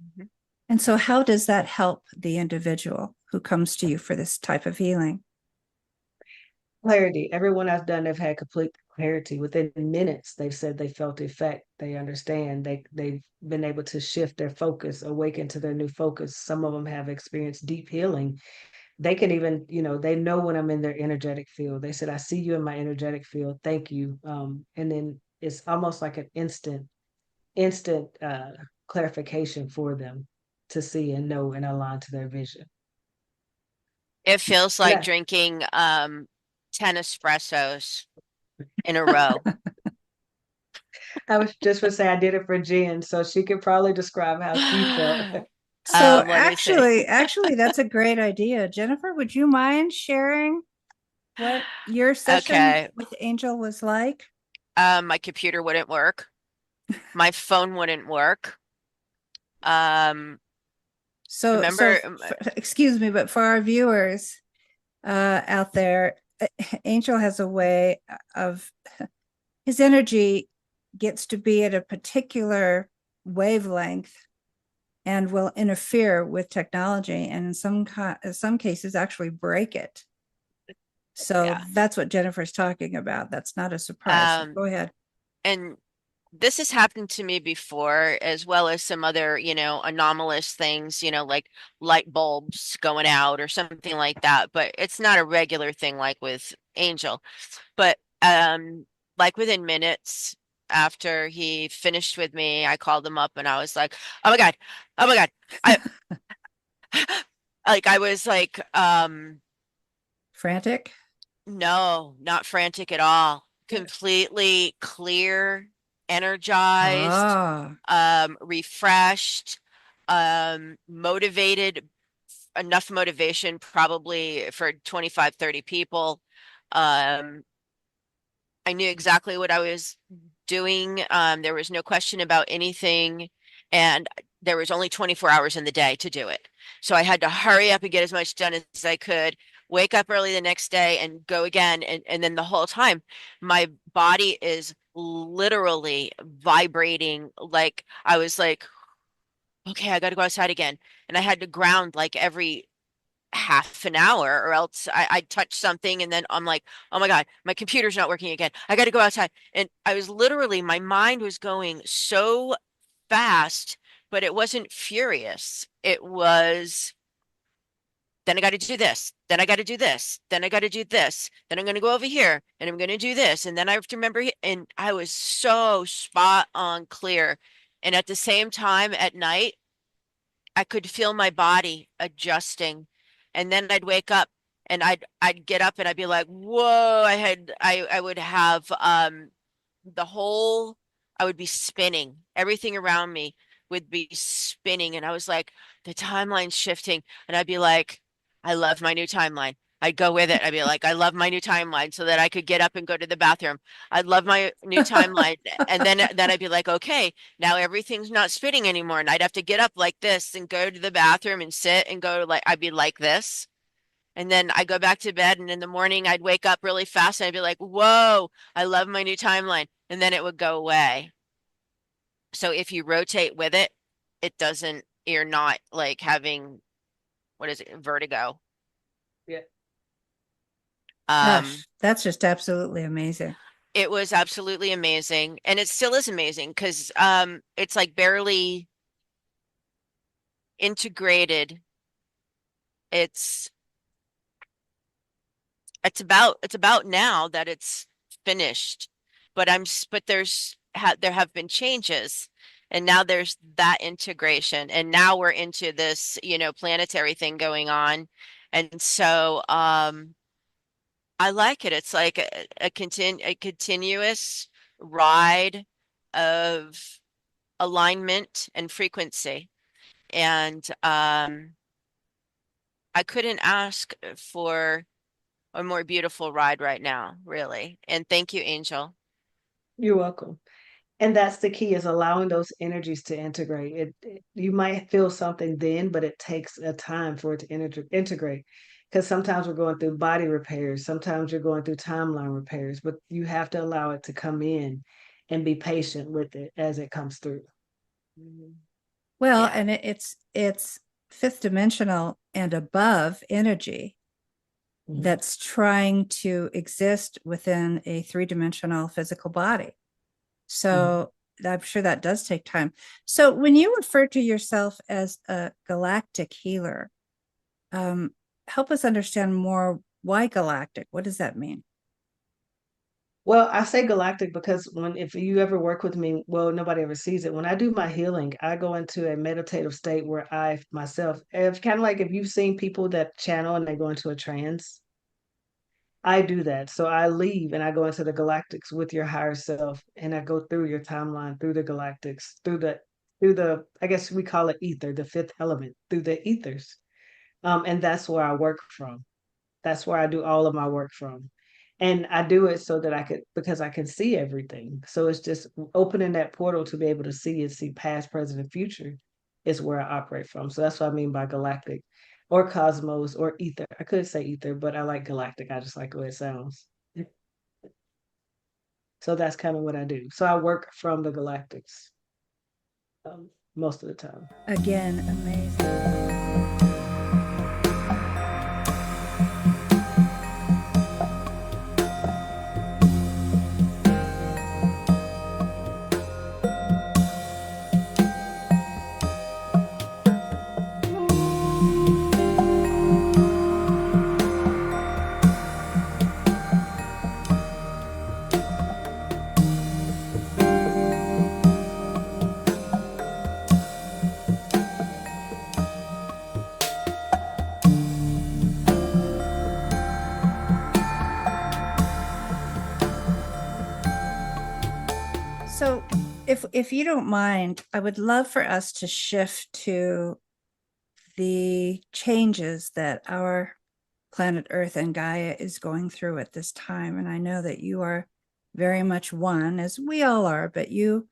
Mhm. And so how does that help the individual who comes to you for this type of healing? Clarity. Everyone I've done, they've had complete clarity. Within minutes, they've said they felt the effect. They understand. They've been able to shift their focus, awaken to their new focus. Some of them have experienced deep healing. They can even, they know when I'm in their energetic field. They said, I see you in my energetic field. Thank you. And then it's almost like an instant clarification for them to see and know and align to their vision. It feels And like drinking 10 espressos in a row. I was just gonna say I did it for Jen, so she could probably describe how she felt. So Let me see. actually, that's a great idea. Jennifer, would you mind sharing what your session Okay. with Angel was like? My computer wouldn't work. My phone wouldn't work. Um, So remember, excuse me, but for our viewers out there, Angel has a way of his energy gets to be at a particular wavelength and will interfere with technology and in some cases actually break it. So yeah. that's what Jennifer's talking about. That's not a surprise. So Um, go ahead. and this has happened to me before, as well as some other, anomalous things, like light bulbs going out or something like that. But it's not a regular thing like with Angel. But like within minutes after he finished with me, I called him up and I was like, "Oh my God. Oh my God." I like I was like, Frantic? no, not frantic at all. Completely clear, energized, Ah, refreshed, motivated, enough motivation probably for 25, 30 people. Um, I knew exactly what I was doing. There was no question about anything, and there was only 24 hours in the day to do it. So I had to hurry up and get as much done as I could, wake up early the next day and go again. And then the whole time, my body is literally vibrating. Like I was like, okay, I got to go outside again. And I had to ground like every half an hour or else I'd touch something and then I'm like, oh my God, my computer's not working again. I got to go outside. And I was literally, my mind was going so fast, but it wasn't furious. It was, then I got to do this. Then I got to do this. Then I got to do this. Then I'm going to go over here and I'm going to do this. And then I have to remember, and I was so spot on clear. And at the same time at night, I could feel my body adjusting. And then I'd wake up and I'd get up and I'd be like, whoa, I would have the whole I would be spinning. Everything around me would be spinning. And I was like, the timeline's shifting. And I'd be like, I love my new timeline. I'd go with it. I'd be like, I love my new timeline so that I could get up and go to the bathroom. I'd love my new timeline. And then I'd be like, okay, now everything's not spinning anymore. And I'd have to get up like this and go to the bathroom and sit and go like I'd be like this. And then I go back to bed and in the morning I'd wake up really fast and I'd be like, whoa, I love my new timeline. And then it would go away. So if you rotate with it, it doesn't, you're not like having, what is it, vertigo. Yeah. Um, Gosh, that's just absolutely amazing. it was absolutely amazing. And it still is amazing because it's like barely integrated. It's it's about now that it's finished, but there have been changes, and now there's that integration, and now we're into this, planetary thing going on, and so I like it. It's like a continuous ride of alignment and frequency, and I couldn't ask for a more beautiful ride right now, really. And thank you, Angel. You're welcome. And that's the key is allowing those energies to integrate. You might feel something then, but it takes a time for it to integrate. Because sometimes we're going through body repairs, sometimes you're going through timeline repairs, but you have to allow it to come in and be patient with it as it comes through. Mhm. Well, Yeah. and it's fifth dimensional and above energy Mhm. that's trying to exist within a three-dimensional physical body. So I'm sure that does take time. So when you refer to yourself as a galactic healer, um, help us understand more why galactic. What does that mean? Well, I say galactic because if you ever work with me, well, nobody ever sees it. When I do my healing, I go into a meditative state where I myself, it's kind of like if you've seen people that channel and they go into a trance, I do that. So I leave and I go into the galactics with your higher self and I go through your timeline, through the galactics, through the I guess we call it ether, the fifth element, through the ethers. And that's where I work from. That's where I do all of my work from. And I do it so that because I can see everything. So it's just opening that portal to be able to see past, present, and future is where I operate from. So that's what I mean by galactic or cosmos or ether. I could say ether, but I like galactic. I just like the way it sounds. So that's kind of what I do. So I work from the galactics most of the time. Again, amazing. So if you don't mind, I would love for us to shift to the changes that our planet Earth and Gaia is going through at this time. And I know that you are very much one, as we all are, but you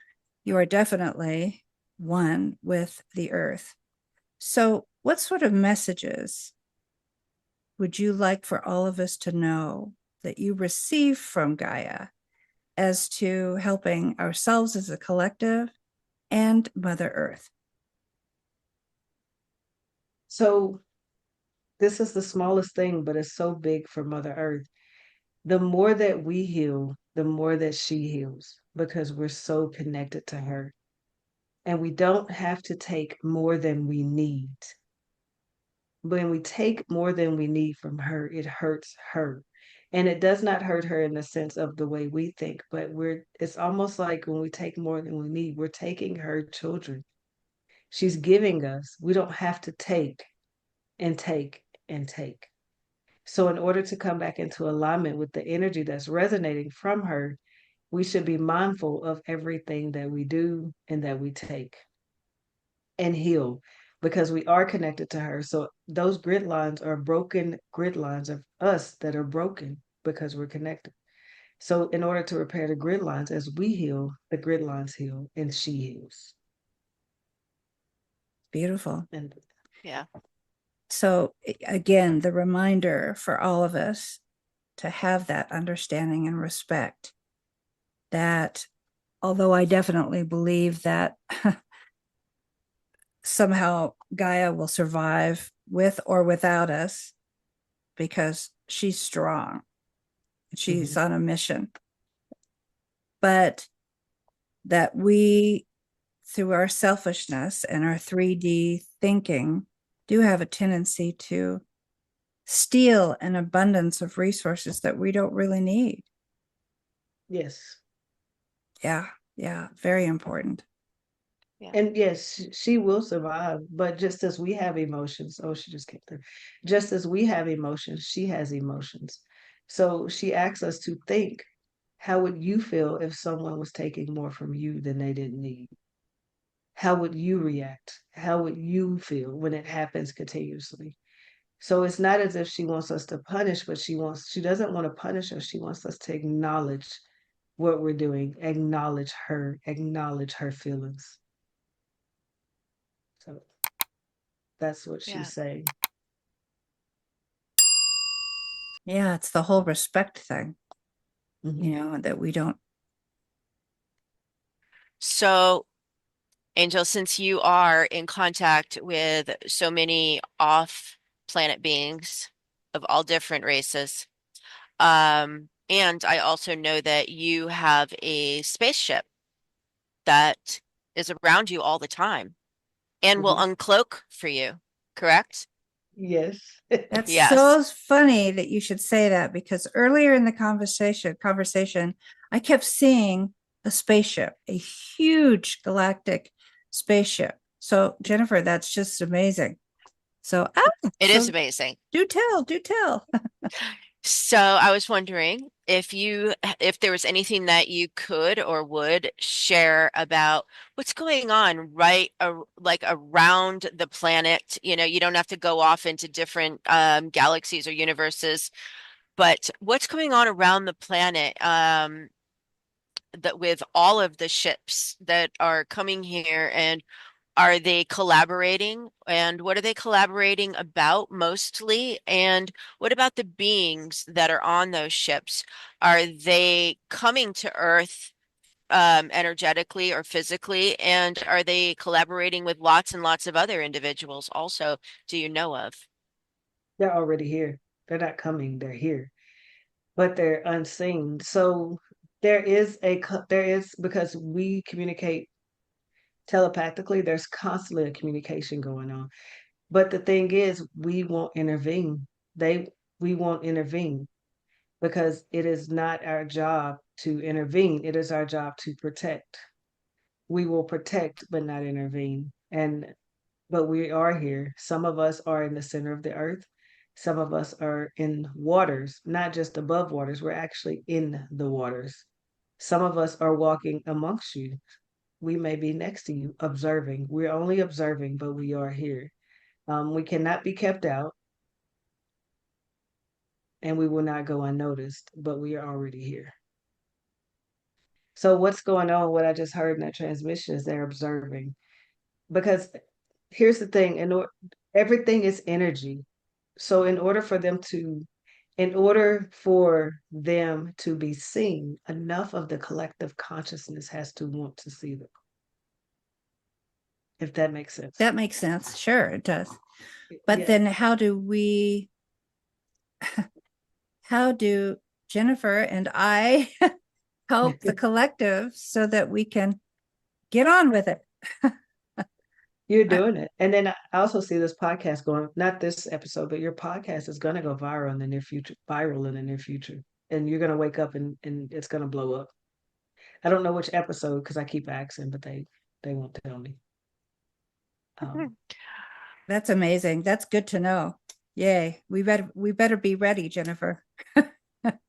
are definitely one with the earth. So, what sort of messages would you like for all of us to know that you receive from Gaia as to helping ourselves as a collective and Mother Earth? So this is the smallest thing, but it's so big for Mother Earth. The more that we heal, the more that she heals because we're so connected to her. And we don't have to take more than we need. When we take more than we need from her, it hurts her. And it does not hurt her in the sense of the way we think, but it's almost like when we take more than we need, we're taking her children. She's giving us. We don't have to take and take and take. So, in order to come back into alignment with the energy that's resonating from her, we should be mindful of everything that we do and that we take and heal because we are connected to her. So, those grid lines are broken grid lines of us that are broken because we're connected. So, in order to repair the grid lines, as we heal, the grid lines heal and she heals. Beautiful. And Yeah. So, again, the reminder for all of us to have that understanding and respect that although I definitely believe that somehow Gaia will survive with or without us because she's strong, she's on a mission, but that we, through our selfishness and our 3D thinking, do have a tendency to steal an abundance of resources that we don't really need. yes. Yeah, yeah, very important. Yeah. And yes, she will survive, but just as we have emotions, oh, she just came through. Just as we have emotions, she has emotions. So she asks us to think, how would you feel if someone was taking more from you than they didn't need? How would you react? How would you feel when it happens continuously? So it's not as if she wants us to punish, but she doesn't want to punish us. She wants us to acknowledge what we're doing, acknowledge her feelings. So that's what she's saying. Yeah, it's the whole respect thing, that we don't. So, Angel, since you are in contact with so many off-planet beings of all different races, and I also know that you have a spaceship that is around you all the time and will uncloak for you, correct? Yes. That's Yes. so funny that you should say that because earlier in the conversation, I kept seeing a spaceship, a huge galactic spaceship. So Jennifer, that's just amazing. So It is amazing. Do tell, do tell. So I was wondering if there was anything that you could or would share about what's going on like around the planet. You don't have to go off into different galaxies or universes, but what's going on around the planet that with all of the ships that are coming here, and are they collaborating? And what are they collaborating about mostly? And what about the beings that are on those ships? Are they coming to Earth energetically or physically? And are they collaborating with lots and lots of other individuals also, do you know of? They're already here. They're not coming, they're here, but they're unseen. So there is because we communicate telepathically, there's constantly a communication going on. But the thing is, we won't intervene. We won't intervene because it is not our job to intervene. It is our job to protect. We will protect but not intervene. But we are here. Some of us are in the center of the earth. Some of us are in waters, not just above waters. We're actually in the waters. Some of us are walking amongst you. We may be next to you, observing. We're only observing, but we are here. We cannot be kept out, and we will not go unnoticed, but we are already here. So what's going on? What I just heard in that transmission is they're observing. Because here's the thing, everything is energy. So in order for them to be seen, enough of the collective consciousness has to want to see them, if that makes sense. That makes sense. Sure, it does. But Yeah. then how do Jennifer and I help the collective so that we can get on with it? You're doing it. And then I also see this podcast going, not this episode, but your podcast is going to go viral in the near future. And you're going to wake up and it's going to blow up. I don't know which episode because I keep asking, but they won't tell me. That's amazing. That's good to know. Yay. We better be ready, Jennifer.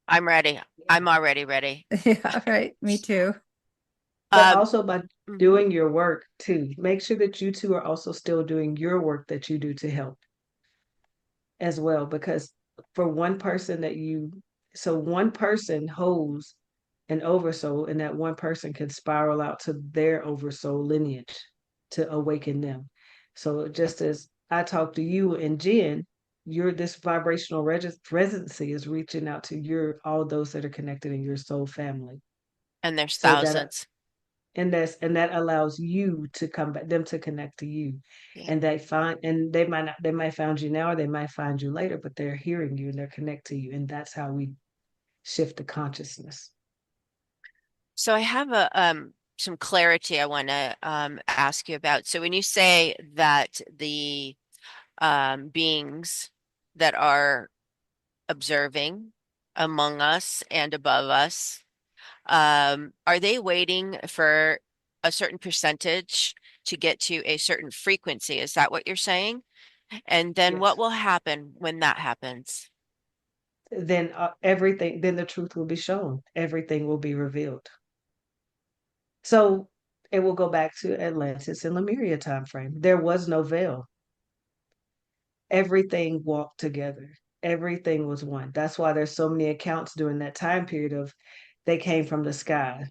I'm ready. I'm already ready. Yeah, right. Me too. But Um, also by mhm. doing your work too, make sure that you two are also still doing your work that you do to help as well. Because for one person holds an oversoul, and that one person can spiral out to their oversoul lineage to awaken them. So just as I talk to you and Jen, your this vibrational residency is reaching out to all those that are connected in your soul family. And there's So that thousands. and that allows you to come back, them to connect to you, Yeah. and they might find you now or they might find you later, but they're hearing you and they're connected to you, and that's how we shift the consciousness. So I have some clarity I want to ask you about. So when you say that the beings that are observing among us and above us, are they waiting for a certain percentage to get to a certain frequency? Is that what you're saying? And then what Yes. will happen when that happens? Then everything, then the truth will be shown, everything will be revealed. So it will go back to Atlantis and Lemuria time frame. There was no veil. Everything walked together. Everything was one. That's why there's so many accounts during that time period of they came from the sky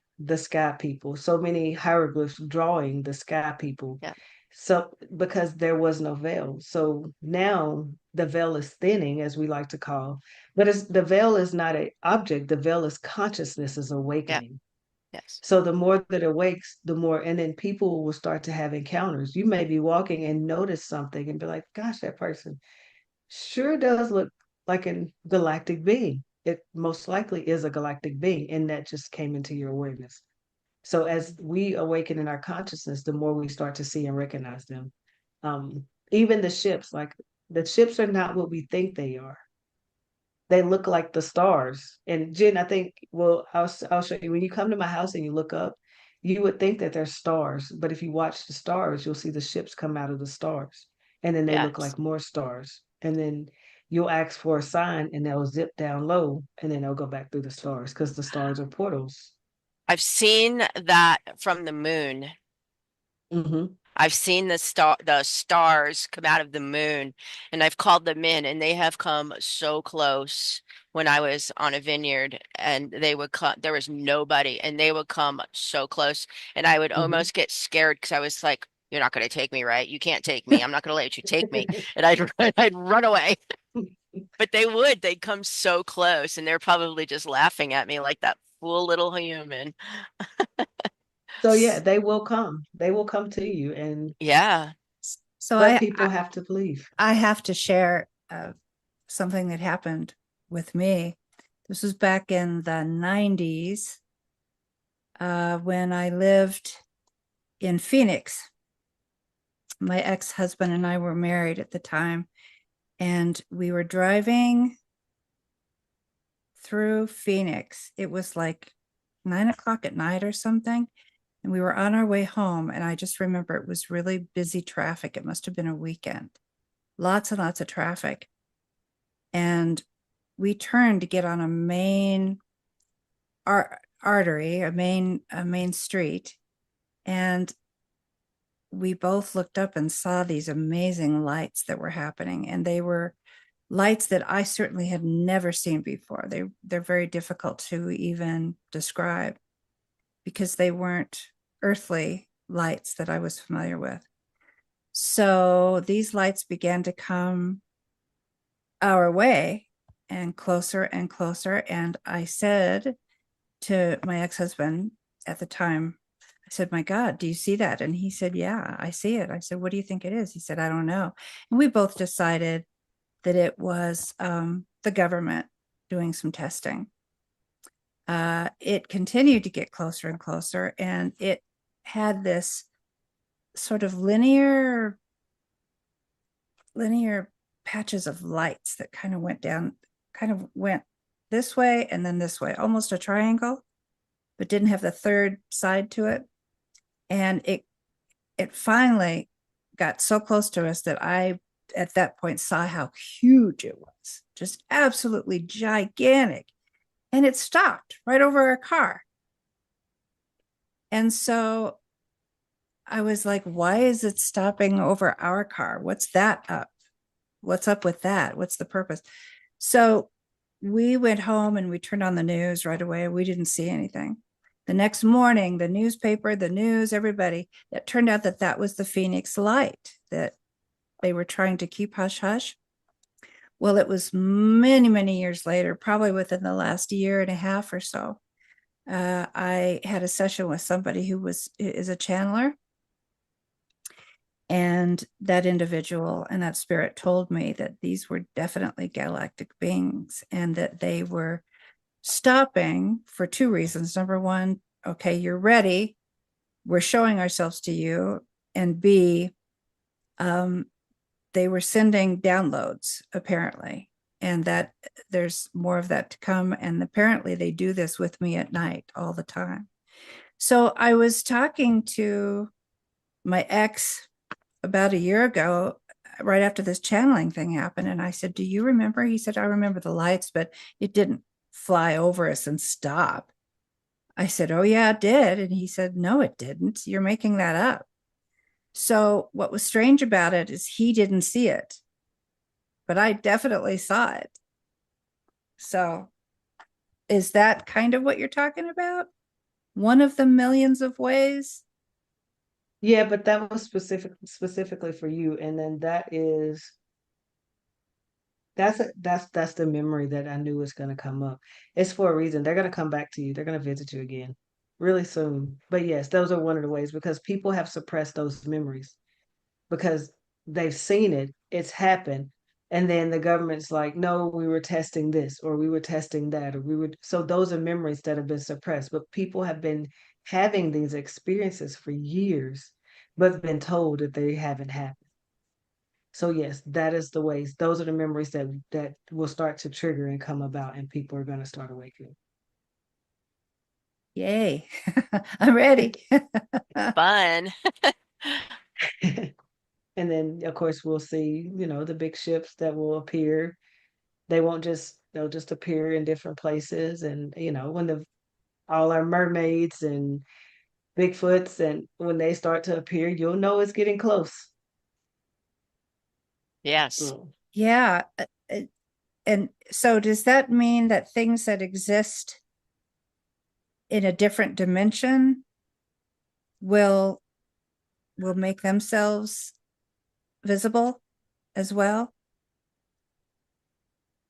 people. So many hieroglyphs drawing the sky people. Yeah, So because there was no veil. So now the veil is thinning, as we like to call, but the veil is not an object. The veil is consciousness is yeah, awakening. yes, So the more that it awakes, the more, and then people will start to have encounters. You may be walking and notice something and be like, gosh, that person sure does look like a galactic being. It most likely is a galactic being, and that just came into your awareness. So as we awaken in our consciousness, the more we start to see and recognize them. Even the ships, like the ships are not what we think they are. They look like the stars. And Jen, I think, well, I'll show you when you come to my house and you look up, you would think that they're stars, but if you watch the stars, you'll see the ships come out of the stars, and then they look yes. like more stars. And then you'll ask for a sign, and they'll zip down low, and then they'll go back through the stars because the stars are portals. I've seen that from the moon. Hmm. I've seen the stars come out of the moon, and I've called them in, and they have come so close when I was on a vineyard, and they would come, there was nobody, and they would come so close, and I would Hmm. almost get scared because I was like, "You're not going to take me, right? You can't take me. I'm not going to let you take me." And I'd I'd run away. But they'd come so close, and they're probably just laughing at me like that fool little human. So yeah, they will come. They will come to you, and Yeah. So but I people have to believe. I have to share something that happened with me. This was back in the 90s when I lived in Phoenix. My ex-husband and I were married at the time, and we were driving through Phoenix. It was like 9 o'clock at night or something. And we were on our way home. And I just remember it was really busy traffic. It must have been a weekend, lots and lots of traffic. And we turned to get on a main artery, a main street. And we both looked up and saw these amazing lights that were happening. And they were lights that I certainly had never seen before. They're very difficult to even describe because they weren't earthly lights that I was familiar with. So these lights began to come our way and closer and closer. And I said to my ex-husband at the time, I said, my God, do you see that? And he said, yeah, I see it. I said, what do you think it is? He said, I don't know. And we both decided that it was the government doing some testing. It continued to get closer and closer, and it had this sort of linear patches of lights that kind of went this way and then this way, almost a triangle, but didn't have the third side to it. And it finally got so close to us that I, at that point, saw how huge it was, just absolutely gigantic. And it stopped right over our car. And so I was like, why is it stopping over our car? What's that up? What's up with that? What's the purpose? So we went home and we turned on the news right away. We didn't see anything. The next morning, the newspaper, the news, everybody, it turned out that that was the Phoenix light that they were trying to keep hush hush. Well, it was many, many years later, probably within the last year and a half or so. I had a session with somebody who is a channeler. And that individual and that spirit told me that these were definitely galactic beings and that they were stopping for two reasons. Number one, okay, you're ready. We're showing ourselves to you. And B, they were sending downloads, apparently, and that there's more of that to come. And apparently they do this with me at night all the time. So I was talking to my ex about a year ago, right after this channeling thing happened. And I said, do you remember? He said, I remember the lights, but it didn't fly over us and stop. I said, oh, yeah, it did. And he said, no, it didn't. You're making that up. So what was strange about it is he didn't see it, but I definitely saw it. So is that kind of what you're talking about? One of the millions of ways? Yeah, but that was specifically for you. And then that's the memory that I knew was going to come up. It's for a reason. They're going to come back to you. They're going to visit you again really soon. But yes, those are one of the ways because people have suppressed those memories because they've seen it, it's happened. And then the government's like, no, we were testing this or we were testing that or we were so those are memories that have been suppressed. But people have been having these experiences for years, but been told that they haven't happened. So yes, that is the ways. Those are the memories that will start to trigger and come about, and people are going to start awakening. Yay. I'm ready. Fun. And then, of course, we'll see, the big ships that will appear. They'll just appear in different places. And, when all our mermaids and Bigfoots, and when they start to appear, you'll know it's getting close. Yes. Mm. Yeah. And so does that mean that things that exist in a different dimension will make themselves visible as well?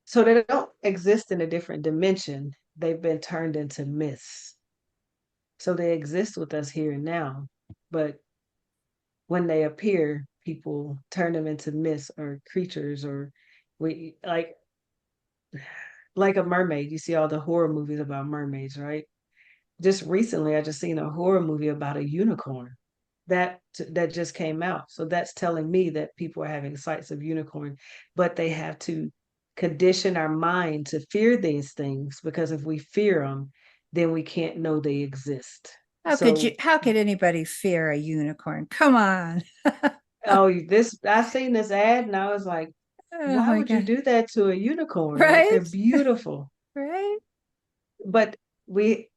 So they don't exist in a different dimension. They've been turned into myths. So they exist with us here and now, but when they appear, people turn them into myths or creatures or we like a mermaid. You see all the horror movies about mermaids, right? Just recently I just seen a horror movie about a unicorn that just came out. So that's telling me that people are having sights of unicorn, but they have to condition our mind to fear these things because if we fear them, then we can't know they exist. So How could anybody fear a unicorn? Come on. oh, this I've seen this ad and I was like, Oh why my would you God. do that to a unicorn? Like they're Right? beautiful. Right? But we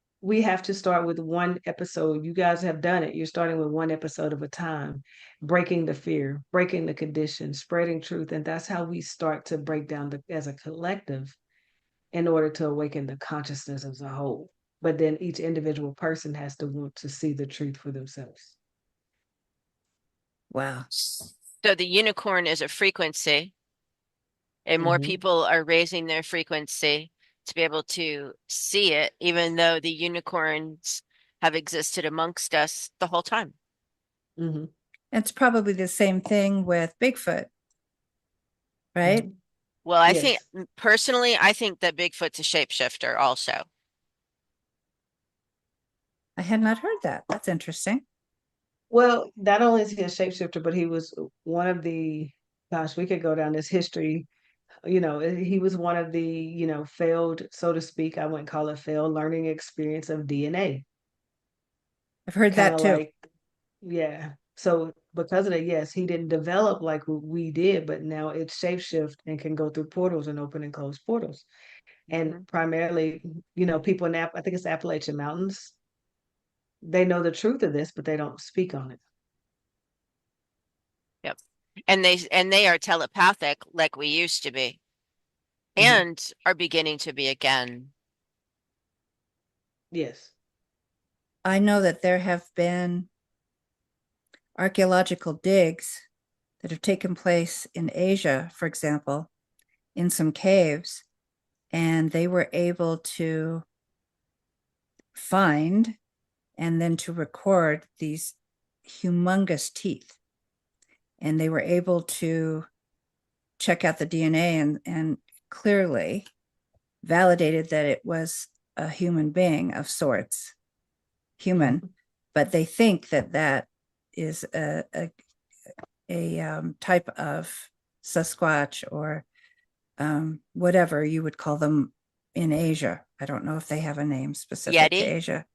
have to start with one episode. You guys have done it. You're starting with one episode of a time, breaking the fear, breaking the condition, spreading truth. And that's how we start to break down as a collective in order to awaken the consciousness as a whole. but then each individual person has to want to see the truth for themselves. Wow. So the unicorn is a frequency, and more Hmm. people are raising their frequency to be able to see it, even though the unicorns have existed amongst us the whole time. Hmm. It's probably the same thing with Bigfoot, right? Hmm. Well, I think Yes. personally, I think that Bigfoot's a shapeshifter also. I had not heard that. That's interesting. Well, not only is he a shapeshifter, but he was one of the, gosh, we could go down this history. He was one of the, failed, so to speak, I wouldn't call it failed, learning experience of DNA. I've heard Kind that of too. like, yeah. So because of that, yes, he didn't develop like we did, but now it's shapeshift and can go through portals and open and close portals. And Hmm. primarily, people in I think it's Appalachian Mountains, they know the truth of this, but they don't speak on it. Yep. And they are telepathic like we used to be Hmm. and are beginning to be again. Yes. I know that there have been archaeological digs that have taken place in Asia, for example, in some caves, and they were able to find and then to record these humongous teeth. And they were able to check out the DNA and clearly validated that it was a human being of sorts, human, Hmm. but they think that that is a type of Sasquatch or whatever you would call them in Asia. I don't know if they have a name specific to Yeti, Asia.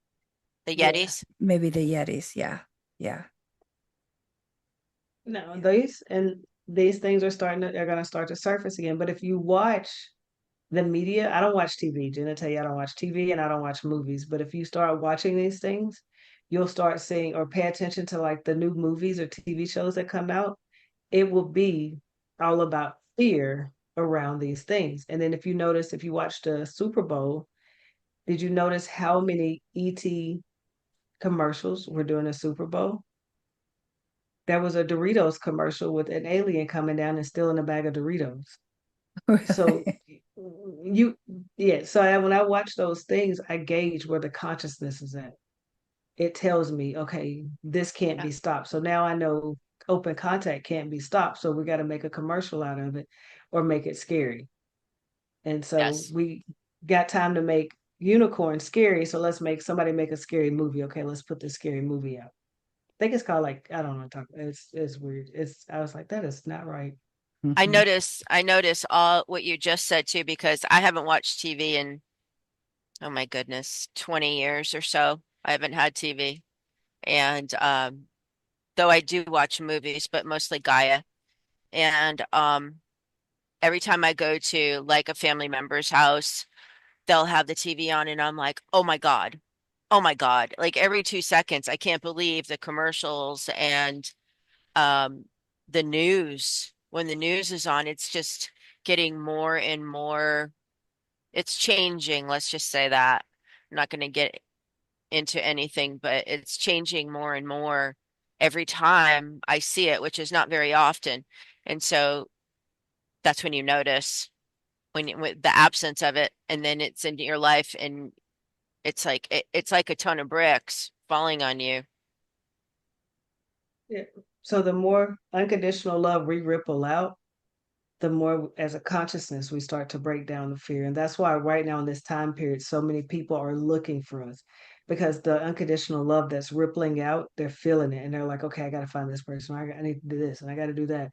the Yeah. Yetis. Maybe the Yetis. Yeah. Yeah. No, these things are gonna start to surface again. But if you watch the media, I don't watch TV. Jenna tell you I don't watch TV and I don't watch movies. But if you start watching these things, you'll start seeing or pay attention to like the new movies or TV shows that come out. It will be all about fear around these things. And then if you watch the Super Bowl, did you notice how many ET commercials were during the Super Bowl? There was a Doritos commercial with an alien coming down and stealing a bag of Doritos. So Really? you, yeah. So when I watch those things, I gauge where the consciousness is at. It tells me, okay, this can't Yeah. be stopped. So now I know open contact can't be stopped. So we got to make a commercial out of it or make it scary. And so Yes. we got time to make unicorn scary. So let's make somebody make a scary movie. Okay, let's put this scary movie out. I think it's called like I don't know. It's weird. I was like that is not right. Mhm. I notice all what you just said too, because I haven't watched TV in, oh my goodness, 20 years or so. I haven't had TV. And though I do watch movies, but mostly Gaia. And every time I go to like a family member's house, they'll have the TV on and I'm like, "Oh my God. Oh my God." Like every 2 seconds, I can't believe the commercials and um the news. When the news is on, it's just getting more and more, it's changing, let's just say that. I'm not going to get into anything, but it's changing more and more every time I see it, which is not very often. And so that's when you notice with the absence of it, and then it's into your life, and it's like a ton of bricks falling on you. Yeah. So the more unconditional love we ripple out, the more as a consciousness we start to break down the fear. And that's why right now in this time period, so many people are looking for us because the unconditional love that's rippling out, they're feeling it and they're like, okay, I got to find this person. I need to do this and I got to do that.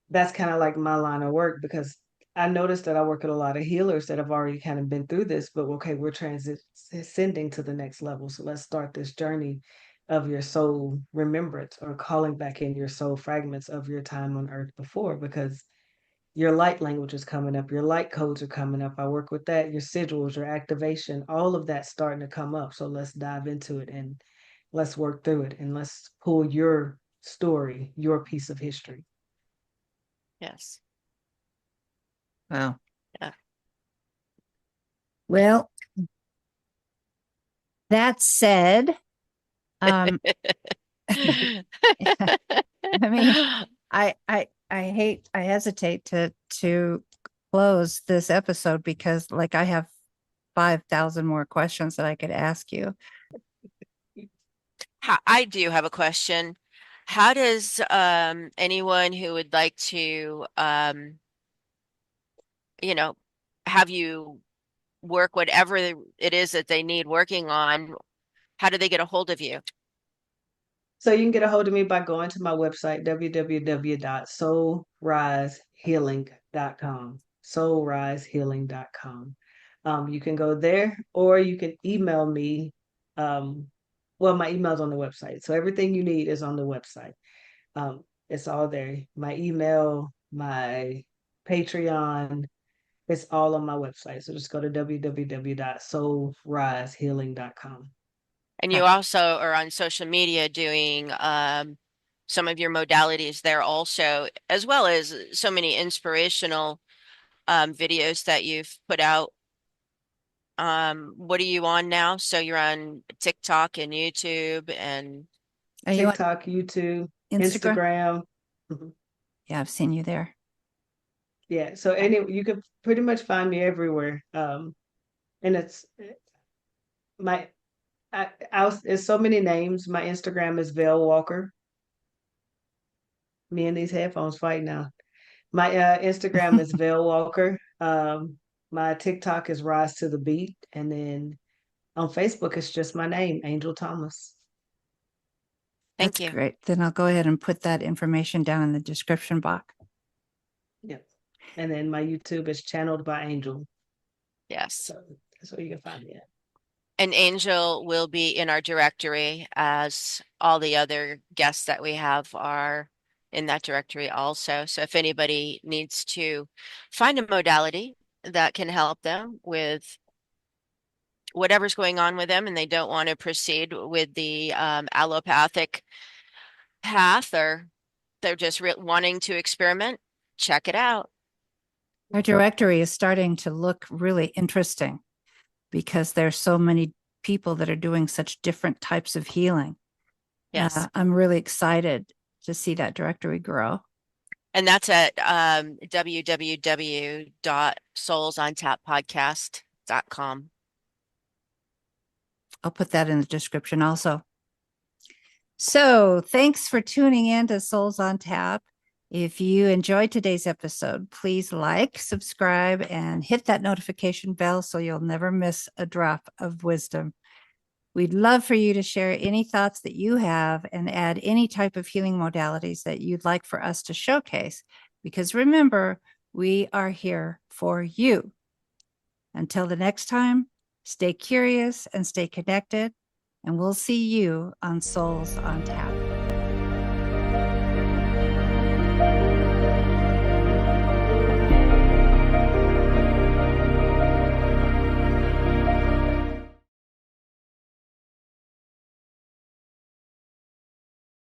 That's kind of like my line of work because I noticed that I work with a lot of healers that have already kind of been through this, but okay, we're transcending to the next level. So let's start this journey of your soul remembrance or calling back in your soul fragments of your time on earth before because your light language is coming up, your light codes are coming up. I work with that, your sigils, your activation, all of that's starting to come up. So let's dive into it and let's work through it and let's pull your story, your piece of history. Yes. Wow. Yeah. Well, That said, um, I mean, I hesitate to close this episode because like I have 5,000 more questions that I could ask you. I do have a question. How does anyone who would like to you know, have you work whatever it is that they need working on, how do they get a hold of you? So you can get a hold of me by going to my website, www.soulrisehealing.com. Soulrisehealing.com. You can go there or you can email me. Well, my email's on the website. So everything you need is on the website. It's all there. My email, my Patreon, it's all on my website. So just go to www.soulrisehealing.com. And you also are on social media doing some of your modalities there also, as well as so many inspirational videos that you've put out. What are you on now? So you're on TikTok and YouTube and Are you on TikTok, YouTube, Instagram? Instagram. Mhm. Yeah, I've seen you there. Yeah, so you can pretty much find me everywhere. And it's my it's so many names. My Instagram is Vale Walker. Me and these headphones fight now. My Instagram is Vale Walker. My TikTok is Rise to the Beat, and then on Facebook it's just my name, Angel Thomas. That's thank you. great. Then I'll go ahead and put that information down in the description box. Yep. And then my YouTube is Channeled by Angel. Yes. So that's where you can find me at. And Angel will be in our directory as all the other guests that we have are in that directory also. So if anybody needs to find a modality that can help them with whatever's going on with them and they don't want to proceed with the allopathic path or they're just wanting to experiment, check it out. Our directory is starting to look really interesting because there's so many people that are doing such different types of healing. Yes. I'm really excited to see that directory grow. And that's at www.soulsontappodcast.com. I'll put that in the description also. So thanks for tuning in to Souls on Tap. If you enjoyed today's episode, please like, subscribe, and hit that notification bell so you'll never miss a drop of wisdom. We'd love for you to share any thoughts that you have and add any type of healing modalities that you'd like for us to showcase. Because remember, we are here for you. Until the next time, stay curious and stay connected, and we'll see you on Souls on Tap.